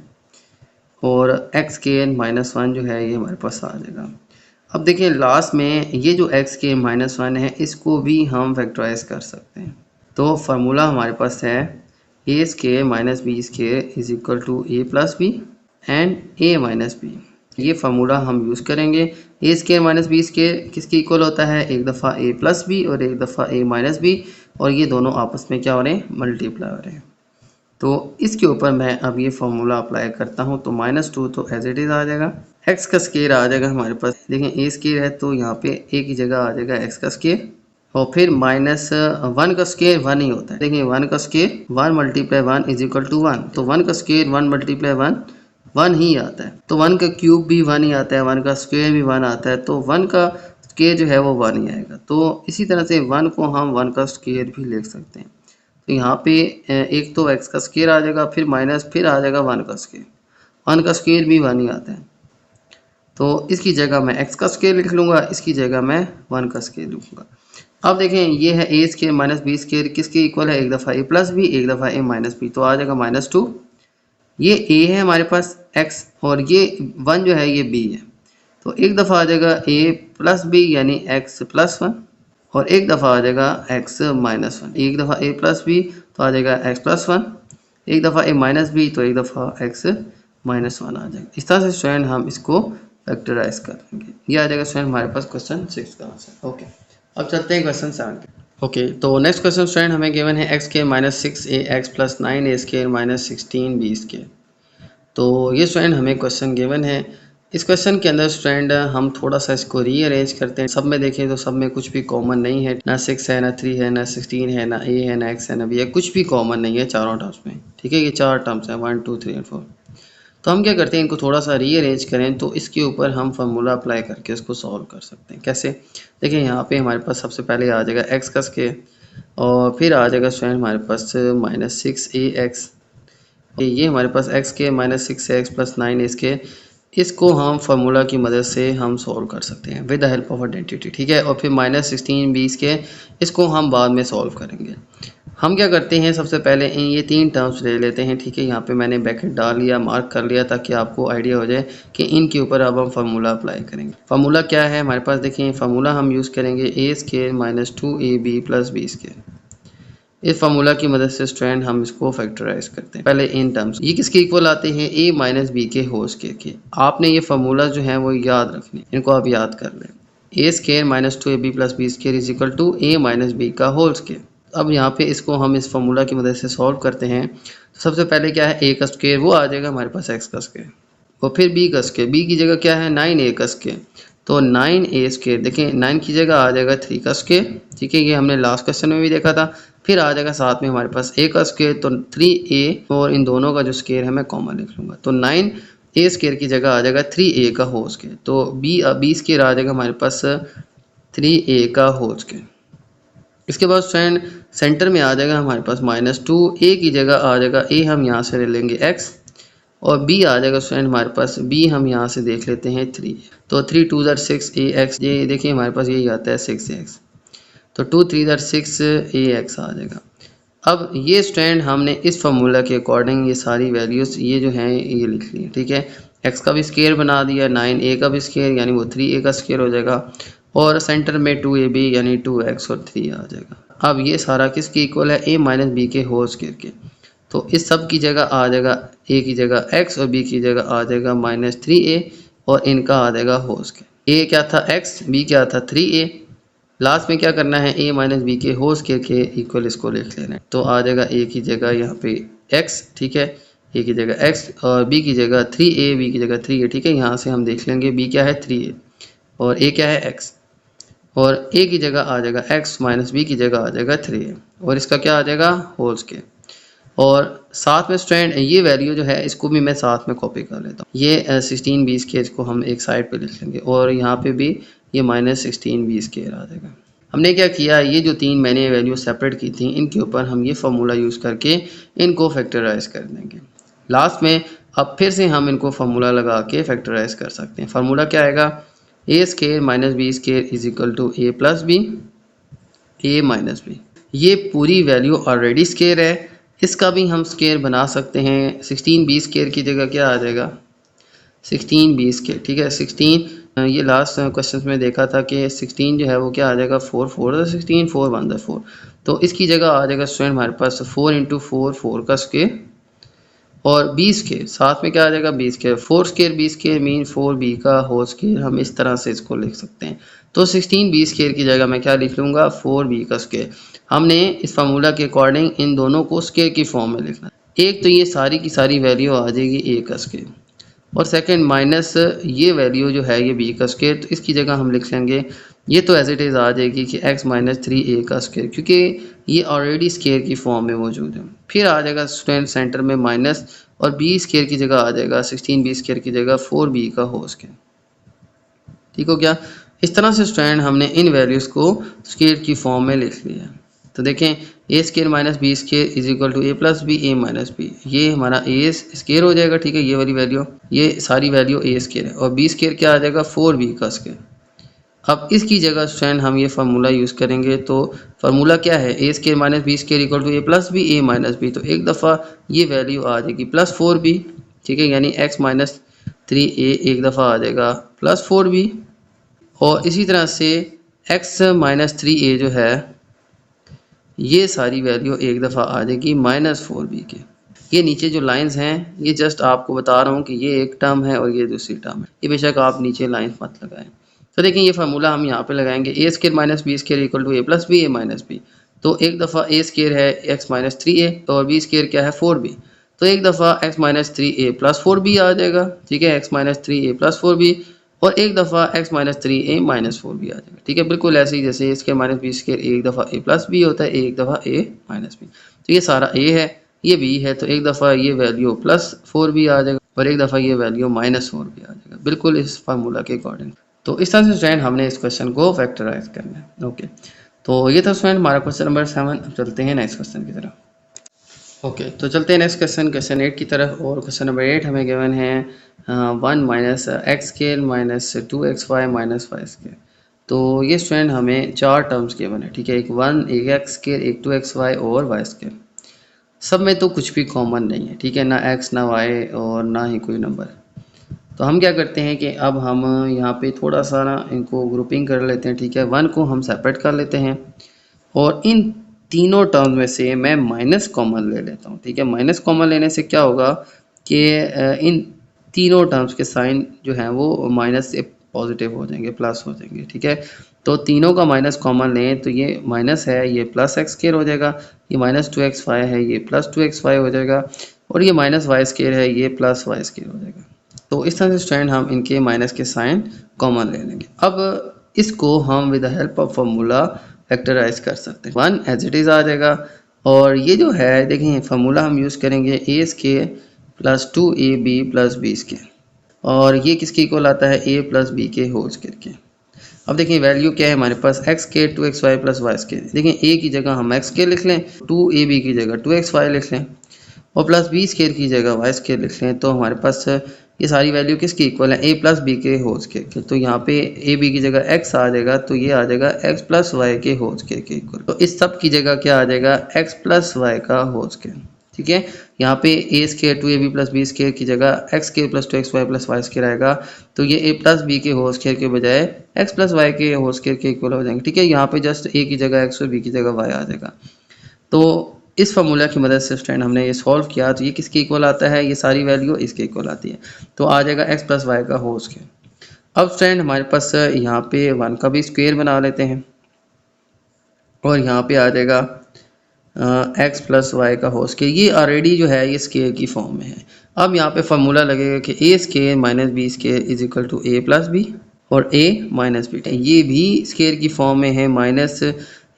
और x²-1 जो है ये हमारे पास आ जाएगा। अब देखिए लास्ट में ये जो x²-1 है इसको भी हम फैक्टराइज कर सकते हैं। तो फार्मूला हमारे पास है a² - b² is equal to a+b and a - b। ये फार्मूला हम यूज़ करेंगे। a² - b² किसके इक्वल होता है, एक दफ़ा a+b और एक दफ़ा a - b और ये दोनों आपस में क्या हो रहे हैं, मल्टीप्लाई हो रहे हैं। तो इसके ऊपर मैं अब ये फार्मूला अप्लाई करता हूँ तो -2 तो एज इट इज़ आ जाएगा। x का स्क्वायर आ जाएगा हमारे पास। देखें a² है तो यहाँ पे a की जगह आ जाएगा x का स्क्वायर और फिर -1 का स्क्वायर 1 ही होता है। देखिए 1 का स्क्वायर 1 × 1 इज इक्वल टू 1। तो 1 का स्क्वायर 1 × 1 1 ही आता है। तो 1 का क्यूब भी 1 ही आता है, 1 का स्क्वायर भी 1 आता है, तो 1 का स्क्वायर जो है वो 1 ही आएगा। तो इसी तरह से 1 को हम 1 का स्क्वायर भी लिख सकते हैं। तो यहाँ पे एक तो x का स्क्वायर आ जाएगा, फिर माइनस फिर आ जाएगा 1 का स्क्वायर, 1 का स्क्वायर भी 1 ही आता है। तो इसकी जगह मैं x का स्क्वायर लिख लूँगा, इसकी जगह मैं 1 का स्क्वायर लिखूँगा। अब देखें ये है a² - b² किसके इक्वल है, एक दफ़ा a+b एक दफ़ा a - b, तो आ जाएगा -2। ये a है हमारे पास x और ये 1 जो है ये b है, तो एक दफ़ा आ जाएगा a+b यानी x +1 और एक दफ़ा आ जाएगा x -1। एक दफ़ा a+b तो आ जाएगा x +1, एक दफ़ा a - b तो एक दफ़ा x -1 आ जाएगा। इस तरह से स्टूडेंट हम इसको फैक्टराइज करेंगे। ये आ जाएगा स्टूडेंट हमारे पास क्वेश्चन 6 का आंसर। ओके, अब चलते हैं क्वेश्चन 7 के। ओके, तो नेक्स्ट क्वेश्चन स्टूडेंट हमें गिवन है x² - 6ax + 9a² - 16b²। तो ये स्टूडेंट हमें क्वेश्चन गिवन है। इस क्वेश्चन के अंदर स्टूडेंट हम थोड़ा सा इसको रीअरेंज करते हैं। सब में देखें तो सब में कुछ भी कॉमन नहीं है, ना 6 है, ना 3 है, ना 16 है, ना a है, ना x है, ना b है, कुछ भी कॉमन नहीं है चारों टर्म्स में। ठीक है, ये 4 टर्म्स हैं 1 2 3 और 4। तो हम क्या करते हैं, इनको थोड़ा सा रीअरेंज करें तो इसके ऊपर हम फार्मूला अप्लाई करके इसको सॉल्व कर सकते हैं। कैसे, देखिए यहाँ पे हमारे पास सबसे पहले आ जाएगा x का स्क्वायर और फिर आ जाएगा स्टूडेंट हमारे पास -6ax ये हमारे पास एक्स के माइनस 6x प्लस 9 के, इसको हम फार्मूला की मदद से हम सॉल्व कर सकते हैं with the help of identity, ठीक है। और फिर माइनस 16 के, इसको हम बाद में सॉल्व करेंगे। हम क्या करते हैं, सबसे पहले इन ये तीन टर्म्स ले लेते हैं, ठीक है। यहाँ पे मैंने ब्रैकेट डाल लिया, मार्क कर लिया, ताकि आपको आइडिया हो जाए कि इनके ऊपर अब हम फार्मूला अप्लाई करेंगे। फार्मूला क्या है हमारे पास, देखें फार्मूला हम यूज़ करेंगे ए square minus 2ab plus B square. इस फार्मूला की मदद से स्टूडेंट हम इसको फैक्टराइज करते हैं। पहले इन टर्म्स ये किसके इक्वल आते हैं, a माइनस बी के होल स्क्वायर के। आपने ये फार्मूला जो है वो याद रखने, इनको आप याद कर लें। a square minus 2ab plus B square is equal to a minus b का होल स्क्वायर। अब यहाँ पे इसको हम इस फार्मूला की मदद से सॉल्व करते हैं। सबसे पहले क्या है, a का स्क्वायर वो आ जाएगा हमारे पास x का स्क्वायर, और फिर b का स्क्वायर, b की जगह क्या है 9a का स्क्वायर, तो 9a स्क्वायर, देखें 9 की जगह आ जाएगा 3 का स्क्वायर, ठीक है। ये हमने लास्ट क्वेश्चन में भी देखा था। फिर आ जाएगा साथ में हमारे पास a का स्क्वायर, तो 3a, और इन दोनों का जो स्क्वायर है मैं कॉमन लिख लूँगा, तो 9a स्क्वायर की जगह आ जाएगा 3a का होल स्क्वायर, तो b स्क्वायर आ जाएगा हमारे पास 3a का होल स्क्वायर। इसके बाद फ्रेंड सेंटर में आ जाएगा हमारे पास -2, a की जगह आ जाएगा a, हम यहाँ से ले लेंगे x, और b आ जाएगा फ्रेंड हमारे पास b, हम यहाँ से देख लेते हैं 3, तो 3 2 6ax, ये देखिए हमारे पास यही आता है 6ax, तो 2 3 6ax आ जाएगा। अब ये स्टैंड हमने इस फार्मूला के अकॉर्डिंग ये सारी वैल्यूज़ ये जो हैं ये लिख ली, ठीक है। x का भी स्क्वायर बना दिया, 9a का भी स्क्वायर यानी वो 3a का स्क्वायर हो जाएगा, और सेंटर में 2ab यानी 2x और 3 आ जाएगा। अब ये सारा किसके इक्वल है, a माइनस बी के होल स्क्वायर के, तो इस सब की जगह आ जाएगा a की जगह x और b की जगह आ जाएगा -3a, और इनका आ जाएगा होल स्क्वायर। a क्या था x, b क्या था 3a, लास्ट में क्या करना है, a माइनस बी के होल स्क्वायर के इक्वल इसको लिख लेना है, तो आ जाएगा a की जगह यहाँ पे x, ठीक है, a की जगह x और b की जगह 3a, b की जगह 3a, ठीक है। यहाँ से हम देख लेंगे b क्या है 3a और a क्या है x, और a की जगह आ जाएगा x माइनस b की जगह आ जाएगा 3a, और इसका क्या आ जाएगा होल स्क्वायर। और साथ में स्टूडेंट ये वैल्यू जो है इसको भी मैं साथ में कॉपी कर लेता हूँ, ये 16b स्क्वायर को हम एक साइड पे लिख लेंगे, और यहाँ पे भी ये -16b स्क्वायर आ जाएगा। हमने क्या किया, ये जो तीन मैंने वैल्यू सेपरेट की थी इनके ऊपर हम ये फार्मूला यूज़ करके इनको फैक्टराइज कर देंगे। लास्ट में अब फिर से हम इनको फार्मूला लगा के फैक्टराइज कर सकते हैं। फार्मूला क्या आएगा, a square minus b square is equal to a plus b, a minus b. ये पूरी वैल्यू ऑलरेडी स्क्वायर है, इसका भी हम स्क्वायर बना सकते हैं। 16b स्क्वायर की जगह क्या आ जाएगा 16b स्क्वायर, ठीक है। 16 ये लास्ट क्वेश्चन में देखा था कि 16 जो है वो क्या आ जाएगा 4 4 16 4 1 4, तो इसकी जगह आ जाएगा स्टूडेंट हमारे पास 4 × 4 4 का स्क्वायर, और बी स्क्वायर साथ में क्या आ जाएगा b square, 4 square b square mean 4b का होल स्क्वायर, हम इस तरह से इसको लिख सकते हैं। तो 16b स्क्वायर की जगह मैं क्या लिख लूँगा 4b का स्क्वायर। हमने इस फार्मूला के अकॉर्डिंग इन दोनों को स्क्वायर की फॉर्म में लिखना है। एक तो ये सारी की सारी वैल्यू आ जाएगी a का स्क्वायर, और सेकंड माइनस ये वैल्यू जो है ये b का स्क्वायर, तो इसकी जगह हम लिख लेंगे ये तो एज इट इज़ आ जाएगी कि x माइनस 3a का स्क्वायर, क्योंकि ये ऑलरेडी स्क्वायर की फॉर्म में मौजूद है। फिर आ जाएगा स्टूडेंट सेंटर में माइनस, और b स्क्वायर की जगह आ जाएगा 16b स्क्वायर की जगह 4b का होल स्क्वायर, ठीक हो गया। इस तरह से स्टूडेंट हमने इन वैल्यूज़ को स्क्वायर की फॉर्म में लिख लिया। तो देखें a square minus b square is equal to a plus b a minus b, ये हमारा a स्क्वायर हो जाएगा, ठीक है। ये वाली वैल्यू, ये सारी वैल्यू a स्क्वायर है, और b स्क्वायर क्या आ जाएगा 4b का स्क्वायर। अब इसकी जगह स्टूडेंट हम ये फार्मूला यूज़ करेंगे, तो फार्मूला क्या है a square minus b square equal to a plus b a minus b, तो एक दफ़ा ये वैल्यू आ जाएगी प्लस 4b, ठीक है, यानी x माइनस 3a एक दफ़ा आ जाएगा प्लस 4b, और इसी तरह से x माइनस 3a जो है ये सारी वैल्यू एक दफ़ा आ जाएगी -4b के। ये नीचे जो लाइंस हैं ये जस्ट आपको बता रहा हूँ कि ये एक टर्म है और ये दूसरी टर्म है, ये बेशक आप नीचे लाइंस मत लगाएं। तो देखें ये फार्मूला हम यहाँ पे लगाएंगे a square minus b square equal to a plus b a minus b, तो एक दफ़ा a स्क्वायर है x माइनस 3a, और b स्क्वायर क्या है 4b, तो एक दफ़ा x minus 3a plus 4b आ जाएगा, ठीक है, x minus 3a plus 4b, और एक दफ़ा x minus 3a minus 4b आ जाएगा, ठीक है। बिल्कुल ऐसे ही जैसे a square minus b square एक दफ़ा a प्लस b होता है, एक दफ़ा a माइनस b, तो ये सारा a है ये b है, तो एक दफ़ा ये वैल्यू प्लस 4b आ जाएगा, और एक दफ़ा ये वैल्यू -4b आ जाएगा, बिल्कुल इस फार्मूला के अकॉर्डिंग। तो इस तरह से स्टूडेंट हमने इस क्वेश्चन को फैक्टराइज करना है। ओके, तो ये था स्टूडेंट हमारा क्वेश्चन नंबर 7। अब चलते हैं नेक्स्ट क्वेश्चन की तरफ। ओके, तो चलते हैं नेक्स्ट क्वेश्चन 8 की तरफ। और क्वेश्चन नंबर 8 हमें गिवन है 1 minus x square minus 2xy minus y square. तो ये स्टूडेंट हमें चार टर्म्स गिवन है, ठीक है, एक 1, एक एक्स स्केयर, एक 2xy और वाई स्केयर। सब में तो कुछ भी कॉमन नहीं है, ठीक है, ना एक्स ना वाई और ना ही कोई नंबर। तो हम क्या करते हैं कि अब हम यहाँ पे थोड़ा सा ना इनको ग्रुपिंग कर लेते हैं, ठीक है। 1 को हम सेपरेट कर लेते हैं और इन तीनों टर्म में से मैं माइनस कॉमन ले लेता हूँ, ठीक है। माइनस कॉमन लेने से क्या होगा कि इन तीनों टर्म्स के साइन जो हैं वो माइनस से पॉजिटिव हो जाएंगे, प्लस हो जाएंगे, ठीक है। तो तीनों का माइनस कॉमन लें तो ये माइनस है, ये प्लस एक्स स्क्वायर हो जाएगा, ये माइनस 2xy है, ये प्लस 2xy हो जाएगा, और ये माइनस वाई स्क्वायर है, ये प्लस वाई स्क्वायर हो जाएगा। तो इस तरह से स्टूडेंट हम इनके माइनस के साइन कॉमन ले लेंगे। अब इसको हम with the help of formula factorize कर सकते हैं। 1 एज इट इज़ आ जाएगा, और ये जो है देखिए फार्मूला हम यूज़ करेंगे ए square plus 2ab plus B square, और ये किसके इक्वल आता है, a प्लस बी के होल स्क्वायर के। अब देखिए वैल्यू क्या है हमारे पास, x square 2xy plus y square. देखिए a की जगह हम एक्स स्क्वायर लिख लें, 2ab की जगह 2xy लिख लें, और प्लस बी स्क्वायर की जगह वाई स्क्वायर लिख लें। तो हमारे पास ये सारी वैल्यू किसकी इक्वल है, a प्लस बी के होल स्क्वायर के। तो यहाँ पे ए बी की जगह x आ जाएगा, तो ये आ जाएगा x प्लस वाई के होल स्क्वायर के इक्वल। तो इस सब की जगह क्या आ जाएगा, x प्लस वाई का होल स्क्वायर, ठीक है। यहाँ पे a square 2ab plus B square की जगह x square plus 2xy plus y square आएगा, तो ये a प्लस बी के होल स्क्वायर के बजाय x प्लस वाई के होल स्क्वायर के इक्वल हो जाएंगे, ठीक है। यहाँ पे जस्ट a की जगह x और b की जगह y आ जाएगा। तो इस फार्मूला की मदद से स्टूडेंट हमने ये सॉल्व किया, तो ये किसके इक्वल आता है, ये सारी वैल्यू इसके इक्वल आती है, तो आ जाएगा x प्लस वाई का होल स्क्वायर। अब स्टूडेंट हमारे पास यहाँ पे 1 का भी स्क्वायर बना लेते हैं, और यहाँ पे आ जाएगा x प्लस वाई का होल स्क्वायर। ये ऑलरेडी जो है ये स्क्वायर की फॉर्म में है। अब यहाँ पे फार्मूला लगेगा कि a square minus b square is equal to a plus b, और a माइनस बी, ये भी स्क्वायर की फॉर्म में है, माइनस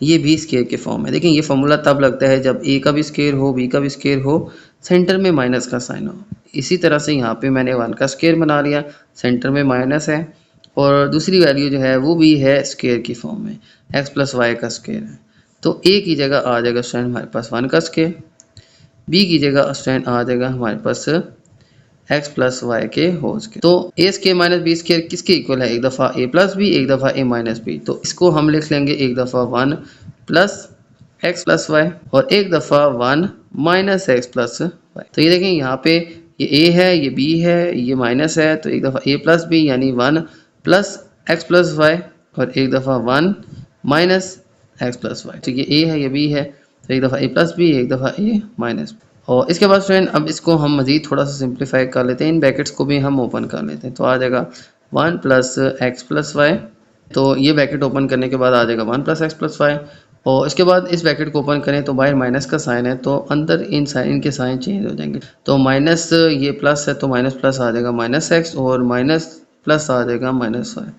ये भी स्क्वायर के फॉर्म में। देखें ये फार्मूला तब लगता है जब a का भी स्क्वायर हो, b का भी स्क्वायर हो, सेंटर में माइनस का साइन हो। इसी तरह से यहाँ पे मैंने 1 का स्क्वायर बना लिया, सेंटर में माइनस है, और दूसरी वैल्यू जो है वो भी है स्क्वायर की फॉर्म में, x प्लस वाई का स्क्वायर है। तो a की जगह आ जाएगा स्टूडेंट हमारे पास 1 का स्क्वायर, b की जगह स्टूडेंट आ जाएगा हमारे पास x प्लस वाई के होल स्क्वायर। तो a square minus b square किसके इक्वल है, एक दफ़ा a प्लस बी, एक दफ़ा a माइनस बी। तो इसको हम लिख लेंगे एक दफ़ा 1 प्लस x प्लस वाई, और एक दफ़ा 1 माइनस एक्स प्लस वाई। तो ये देखें यहाँ पे ये a है, ये b है, ये माइनस है, तो एक दफ़ा a प्लस बी यानी 1 प्लस एक्स प्लस वाई, और एक दफ़ा 1 माइनस एक्स प्लस वाई। तो ये a है, ये b है, तो एक दफ़ा a प्लस बी, एक दफ़ा a माइनस। और इसके बाद फ्रेंड अब इसको हम मज़ीद थोड़ा सा सिंप्लीफाई कर लेते हैं, इन ब्रैकेट्स को भी हम ओपन कर लेते हैं। तो आ जाएगा 1 प्लस एक्स प्लस वाई, तो ये ब्रैकेट ओपन करने के बाद आ जाएगा 1 प्लस एक्स प्लस वाई, और इसके बाद इस ब्रैकेट को ओपन करें तो बाहर माइनस का साइन है, तो अंदर इनके साइन चेंज हो जाएंगे। तो माइनस ये प्लस है, तो माइनस प्लस आ जाएगा माइनस एक्स, और माइनस प्लस आ जाएगा माइनस वाई।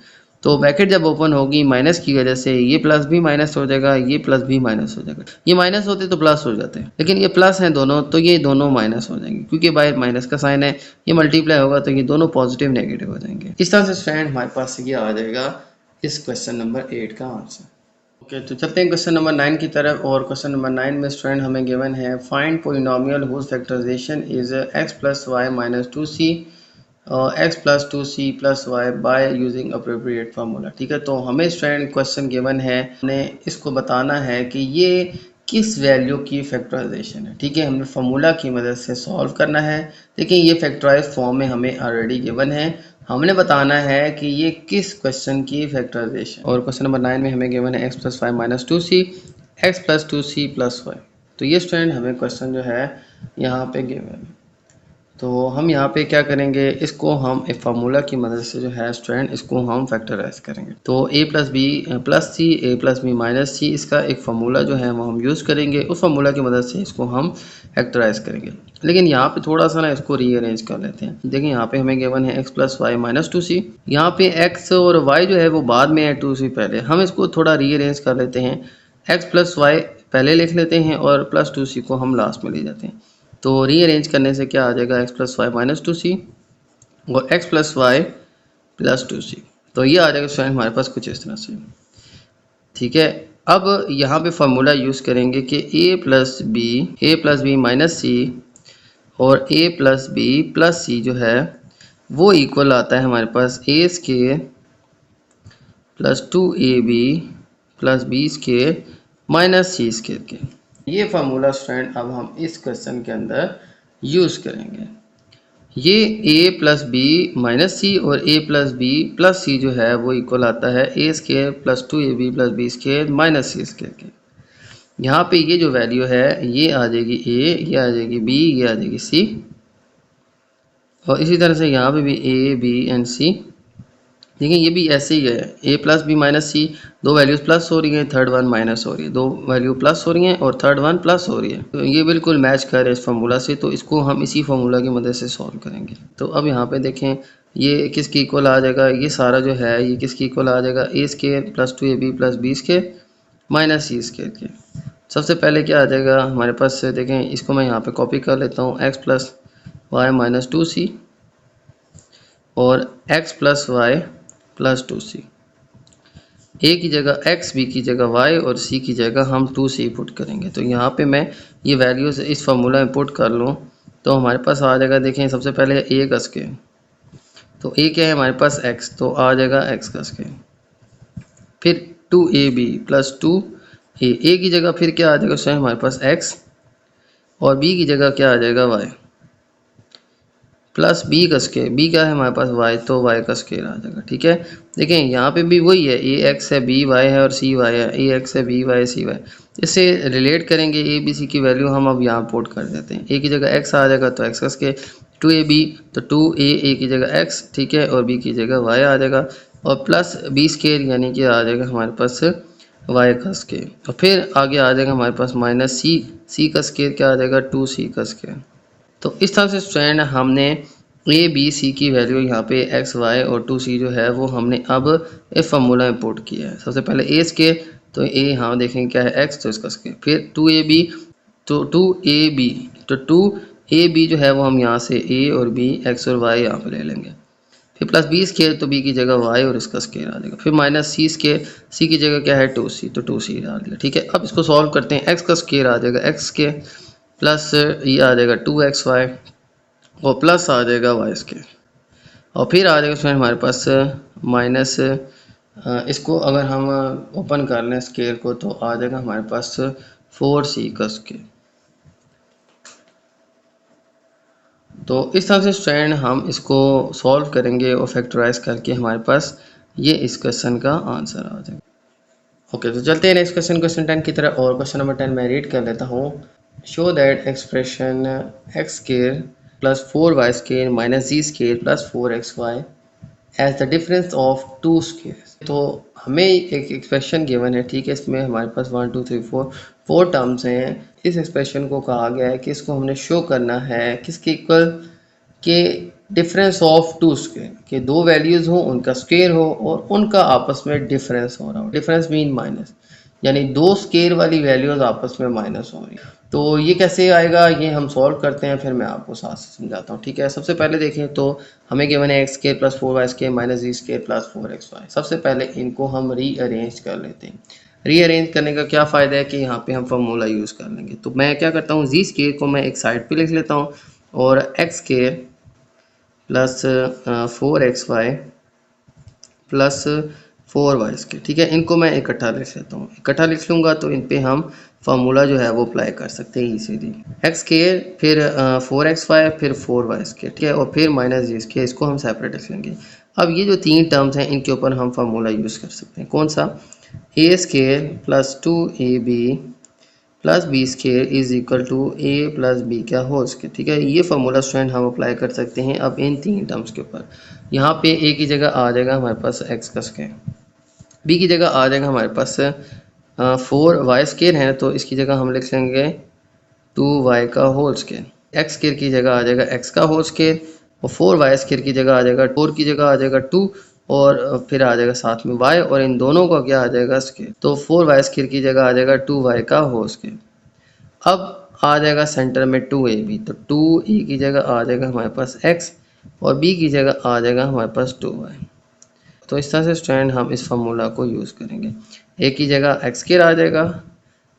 तो ब्रैकेट जब ओपन होगी माइनस की वजह से ये प्लस भी माइनस हो जाएगा, ये प्लस भी माइनस हो जाएगा। ये माइनस होते तो प्लस हो जाते हैं, लेकिन ये प्लस हैं दोनों, तो ये दोनों माइनस हो जाएंगे, क्योंकि बाहर माइनस का साइन है, ये मल्टीप्लाई होगा तो ये दोनों पॉजिटिव नेगेटिव हो जाएंगे। इस तरह से स्टूडेंट हमारे पास ये आ जाएगा इस क्वेश्चन नंबर 8 का आंसर। ओके, तो चलते हैं क्वेश्चन नंबर 9 की तरफ। और क्वेश्चन नंबर 9 में स्टूडेंट हमें गिवन है find polynomial whose factorization is x plus y minus 2c और x plus 2c plus y by using appropriate formula, ठीक है। तो हमें स्टूडेंट क्वेश्चन गिवन है, हमें इसको बताना है कि ये किस वैल्यू की फैक्टराइजेशन है, ठीक है। हमें फार्मूला की मदद से सॉल्व करना है। देखिए ये फैक्टराइज फॉर्म में हमें ऑलरेडी गिवन है, हमने बताना है कि ये किस क्वेश्चन की फैक्टराइजेशन। और क्वेश्चन नंबर 9 में हमें गिवन है x plus y minus 2c, x plus 2c plus y. तो ये स्टूडेंट हमें क्वेश्चन जो है यहाँ पे गिवन है। तो हम यहाँ पे क्या करेंगे, इसको हम एक फार्मूला की मदद से जो है स्टूडेंट इसको हम फैक्टराइज करेंगे। तो a plus b plus c, a plus b minus c, इसका एक फार्मूला जो है वो हम यूज़ करेंगे, उस फार्मूला की मदद से इसको हम फैक्टराइज करेंगे। लेकिन यहाँ पे थोड़ा सा ना इसको रीअरेंज कर लेते हैं। देखिए यहाँ पे हमें गिवन है x plus y minus 2c, यहाँ पे x और y जो है वो बाद में है, 2c पहले। हम इसको थोड़ा रीअरेंज कर लेते हैं, x प्लस वाई पहले लिख लेते हैं और प्लस 2c को हम लास्ट में ले जाते हैं। तो रीअरेंज करने से क्या आ जाएगा, x plus y minus 2c और x plus y plus 2c। तो ये आ जाएगा स्टूडेंट हमारे पास कुछ इस तरह से, ठीक है। अब यहाँ पे फार्मूला यूज़ करेंगे कि a+b माइनस सी और a+b+c जो है वो इक्वल आता है हमारे पास a square plus 2ab plus B square minus c square के। ये फार्मूला स्टूडेंट अब हम इस क्वेश्चन के अंदर यूज़ करेंगे। ये a+b माइनस सी और a+b+c जो है वो इक्वल आता है a square plus 2ab plus B square minus c square के। यहाँ पे ये जो वैल्यू है ये आ जाएगी a, ये आ जाएगी b, ये आ जाएगी c, और इसी तरह से यहाँ पे भी a, b एंड c। देखिए ये भी ऐसे ही है, a+b माइनस सी, दो वैल्यूज़ प्लस हो रही हैं, थर्ड वन माइनस हो रही है, दो वैल्यू प्लस हो रही हैं और थर्ड वन प्लस हो रही है। तो ये बिल्कुल मैच कर रहे हैं इस फार्मूला से, तो इसको हम इसी फार्मूला की मदद से सॉल्व करेंगे। तो अब यहाँ पे देखें ये किसकी इक्वल आ जाएगा, ये सारा जो है ये किसकी इक्वल आ जाएगा, a square plus 2ab plus B square minus c square के। सबसे पहले क्या आ जाएगा हमारे पास, देखें इसको मैं यहाँ पे कॉपी कर लेता हूँ, x plus y minus 2c और x plus y plus 2c। a की जगह x, b की जगह y और c की जगह हम 2c पुट करेंगे। तो यहाँ पे मैं ये वैल्यूज़ इस फार्मूला में पुट कर लूँ तो हमारे पास आ जाएगा, देखें सबसे पहले a का स्केयर, तो a क्या है हमारे पास x, तो आ जाएगा x का स्केयर, फिर 2ab प्लस 2a की जगह फिर क्या आ जाएगा उसमें हमारे पास x और b की जगह क्या आ जाएगा y प्लस b का स्केयर, b क्या है हमारे पास y, तो y का स्केयर आ जाएगा। ठीक है, देखें यहाँ पे भी वही है, a x है, b y है और c y है, a x है, b y c y। इससे रिलेट करेंगे a b c की वैल्यू हम अब यहाँ पुट कर देते हैं। a की जगह x आ जाएगा तो x का स्केयर, 2ab तो 2a की जगह x, ठीक है, और b की जगह y आ जाएगा, और प्लस b स्केयर यानी कि आ जाएगा हमारे पास y का स्केयर, और फिर आगे आ जाएगा हमारे पास माइनस c का स्केयर क्या आ जाएगा, 2c का स्केयर। तो इस तरह से स्टूडेंट हमने a b c की वैल्यू यहाँ पे x y और 2c जो है वो हमने अब इस फार्मूला में पुट किया है। सबसे पहले a स्केयर, तो a यहाँ देखेंगे क्या है x, तो इसका स्केयर, फिर 2ab तो 2ab तो 2ab जो है वो हम यहाँ से a और b x और y यहाँ पे ले लेंगे, फिर प्लस b स्केयर, तो b की जगह y और इसका स्केयर आ जाएगा, फिर माइनस c स्केयर, c की जगह क्या है 2c, तो 2c डाल दिया। ठीक है, अब इसको सॉल्व करते हैं, x का स्केयर आ जाएगा x स्केयर प्लस ये आ जाएगा 2xy और प्लस आ जाएगा y स्केयर, और फिर आ जाएगा उसमें हमारे पास माइनस, इसको अगर हम ओपन कर लें स्केयर को तो आ जाएगा हमारे पास 4c का स्केयर। तो इस तरह से स्टूडेंट हम इसको सॉल्व करेंगे और फैक्टराइज करके हमारे पास ये इस क्वेश्चन का आंसर आ जाएगा। ओके, तो चलते हैं नेक्स्ट क्वेश्चन, क्वेश्चन 10 की तरह, और क्वेश्चन नंबर 10 मैं रीड कर लेता हूँ। Show that expression x square plus 4y square minus z square plus 4xy as the difference of two square. तो हमें एक एक्सप्रेशन गिवन है, ठीक है, इसमें हमारे पास 1 2 3 4 टर्म्स हैं। इस एक्सप्रेशन को कहा गया है कि इसको हमने शो करना है किसके इक्वल, के डिफरेंस ऑफ टू स्केयर, के दो वैल्यूज़ हो उनका स्केयर हो और उनका आपस में डिफरेंस हो रहा हो। डिफरेंस मीन माइनस, यानी दो स्केयर वाली वैल्यूज़ आपस में माइनस हो रही है। तो ये कैसे आएगा, ये हम सॉल्व करते हैं, फिर मैं आपको साथ से समझाता हूँ। ठीक है, सबसे पहले देखें तो हमें गिवन है x square plus 4y square minus z square plus 4xy। सबसे पहले इनको हम रीअरेंज कर लेते हैं। रीअरेंज करने का क्या फ़ायदा है कि यहाँ पे हम फार्मूला यूज़ कर लेंगे। तो मैं क्या करता हूँ, जी स्केयर को मैं एक साइड पे लिख लेता हूँ और x square plus 4xy plus 4y square, ठीक है, इनको मैं इकट्ठा लिख लेता हूँ। इकट्ठा लिख लूँगा तो इन पे हम फार्मूला जो है वो अप्लाई कर सकते हैं इजीली। एक्स स्केयर फिर 4xy फिर 4y स्केयर, ठीक है, और फिर माइनस जी स्केयर, इसको हम सेपरेट लिख लेंगे। अब ये जो तीन टर्म्स हैं इनके ऊपर हम फार्मूला यूज़ कर सकते हैं। कौन सा, a square plus 2ab plus B square is equal to a plus B का होल स्केयर, ठीक है, ये फार्मूला स्टूडेंट हम अप्लाई कर सकते हैं अब इन तीन टर्म्स के ऊपर। यहाँ पे a की जगह आ जाएगा हमारे पास x का स्केयर, b की जगह आ जाएगा हमारे पास 4y स्केयर है, तो इसकी जगह हम लिख लेंगे 2y का होल स्केयर। x स्केयर की जगह आ जाएगा x का होल स्केयर और 4y स्केयर की जगह आ जाएगा 4 की जगह आ जाएगा 2 और फिर आ जाएगा साथ में y और इन दोनों का क्या आ जाएगा स्केयर, तो 4y स्केयर की जगह आ जाएगा 2y का होल स्केयर। अब आ जाएगा सेंटर में 2ab, तो 2a की जगह आ जाएगा हमारे पास x और b की जगह आ जाएगा हमारे पास 2y। तो इस तरह से स्टूडेंट हम इस फार्मूला को यूज़ करेंगे। ए की जगह एक्स स्क्वायर आ जाएगा,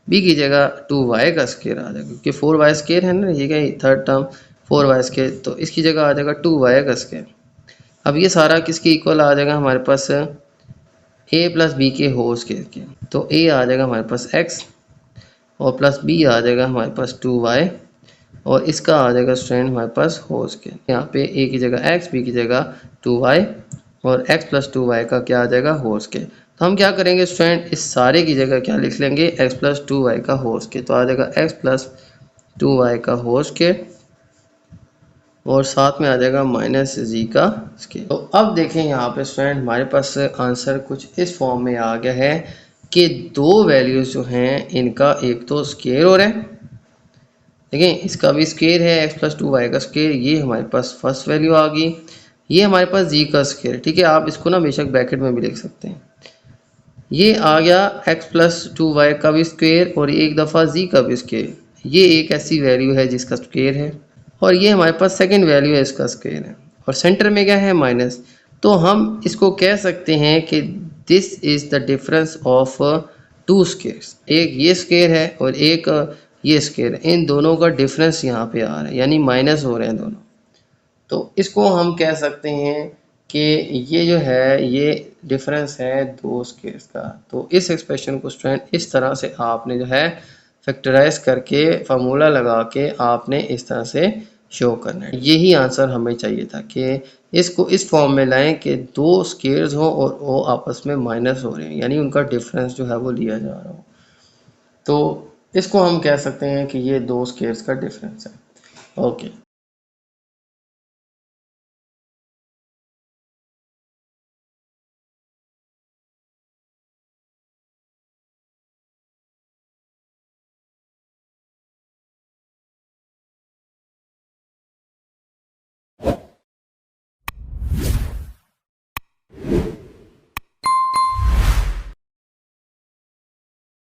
बी की जगह 2y का स्क्वायर आ जाएगा, क्योंकि 4y स्क्वायर है ना, ये क्या थर्ड टर्म 4y स्क्वायर, तो इसकी जगह आ जाएगा 2y का स्क्वायर। अब ये सारा किसके इक्वल आ जाएगा हमारे पास, a प्लस बी के होल स्क्वायर के। तो a आ जाएगा हमारे पास x और प्लस b आ जाएगा हमारे पास 2y और इसका आ जाएगा स्टूडेंट हमारे पास होल स्क्वायर। यहाँ पे a की जगह x, b की जगह 2y और x प्लस 2y का क्या आ जाएगा होल स्क्वायर। तो हम क्या करेंगे स्टूडेंट, इस सारे की जगह क्या लिख लेंगे, x प्लस 2y का होल स्क्वायर। तो आ जाएगा x प्लस 2y का होल स्क्वायर और साथ में आ जाएगा माइनस जी का स्क्वायर। तो अब देखें यहाँ पे स्टूडेंट हमारे पास आंसर कुछ इस फॉर्म में आ गया है कि दो वैल्यूज जो हैं इनका एक तो स्क्वायर हो रहा है, देखें इसका भी स्क्वायर है, x प्लस 2y का स्क्वायर, ये हमारे पास फर्स्ट वैल्यू आ गई, ये हमारे पास जी का स्क्वायर, ठीक है। आप इसको ना बेशक ब्रैकेट में भी लिख सकते हैं। ये आ गया x प्लस 2y का भी स्क्वायर और एक दफ़ा जी का भी स्क्वायर, ये एक ऐसी वैल्यू है जिसका स्क्वायर है और ये हमारे पास सेकंड वैल्यू है, इसका स्क्वायर है और सेंटर में क्या है माइनस। तो हम इसको कह सकते हैं कि this is the difference of to squares, एक ये स्क्वायर है और एक ये स्क्वायर है, इन दोनों का डिफरेंस यहाँ पे आ रहा है, यानी माइनस हो रहे हैं दोनों। तो इसको हम कह सकते हैं कि ये जो है ये डिफरेंस है दो स्क्वायर्स का। तो इस एक्सप्रेशन को स्टूडेंट इस तरह से आपने जो है फैक्टराइज करके फार्मूला लगा के आपने इस तरह से शो करना है। यही आंसर हमें चाहिए था कि इसको इस फॉर्म में लाएं कि दो स्क्वायर्स हों और वो आपस में माइनस हो रहे हैं, यानी उनका डिफरेंस जो है वो लिया जा रहा हो। तो इसको हम कह सकते हैं कि ये दो स्क्वायर्स का डिफरेंस है। ओके।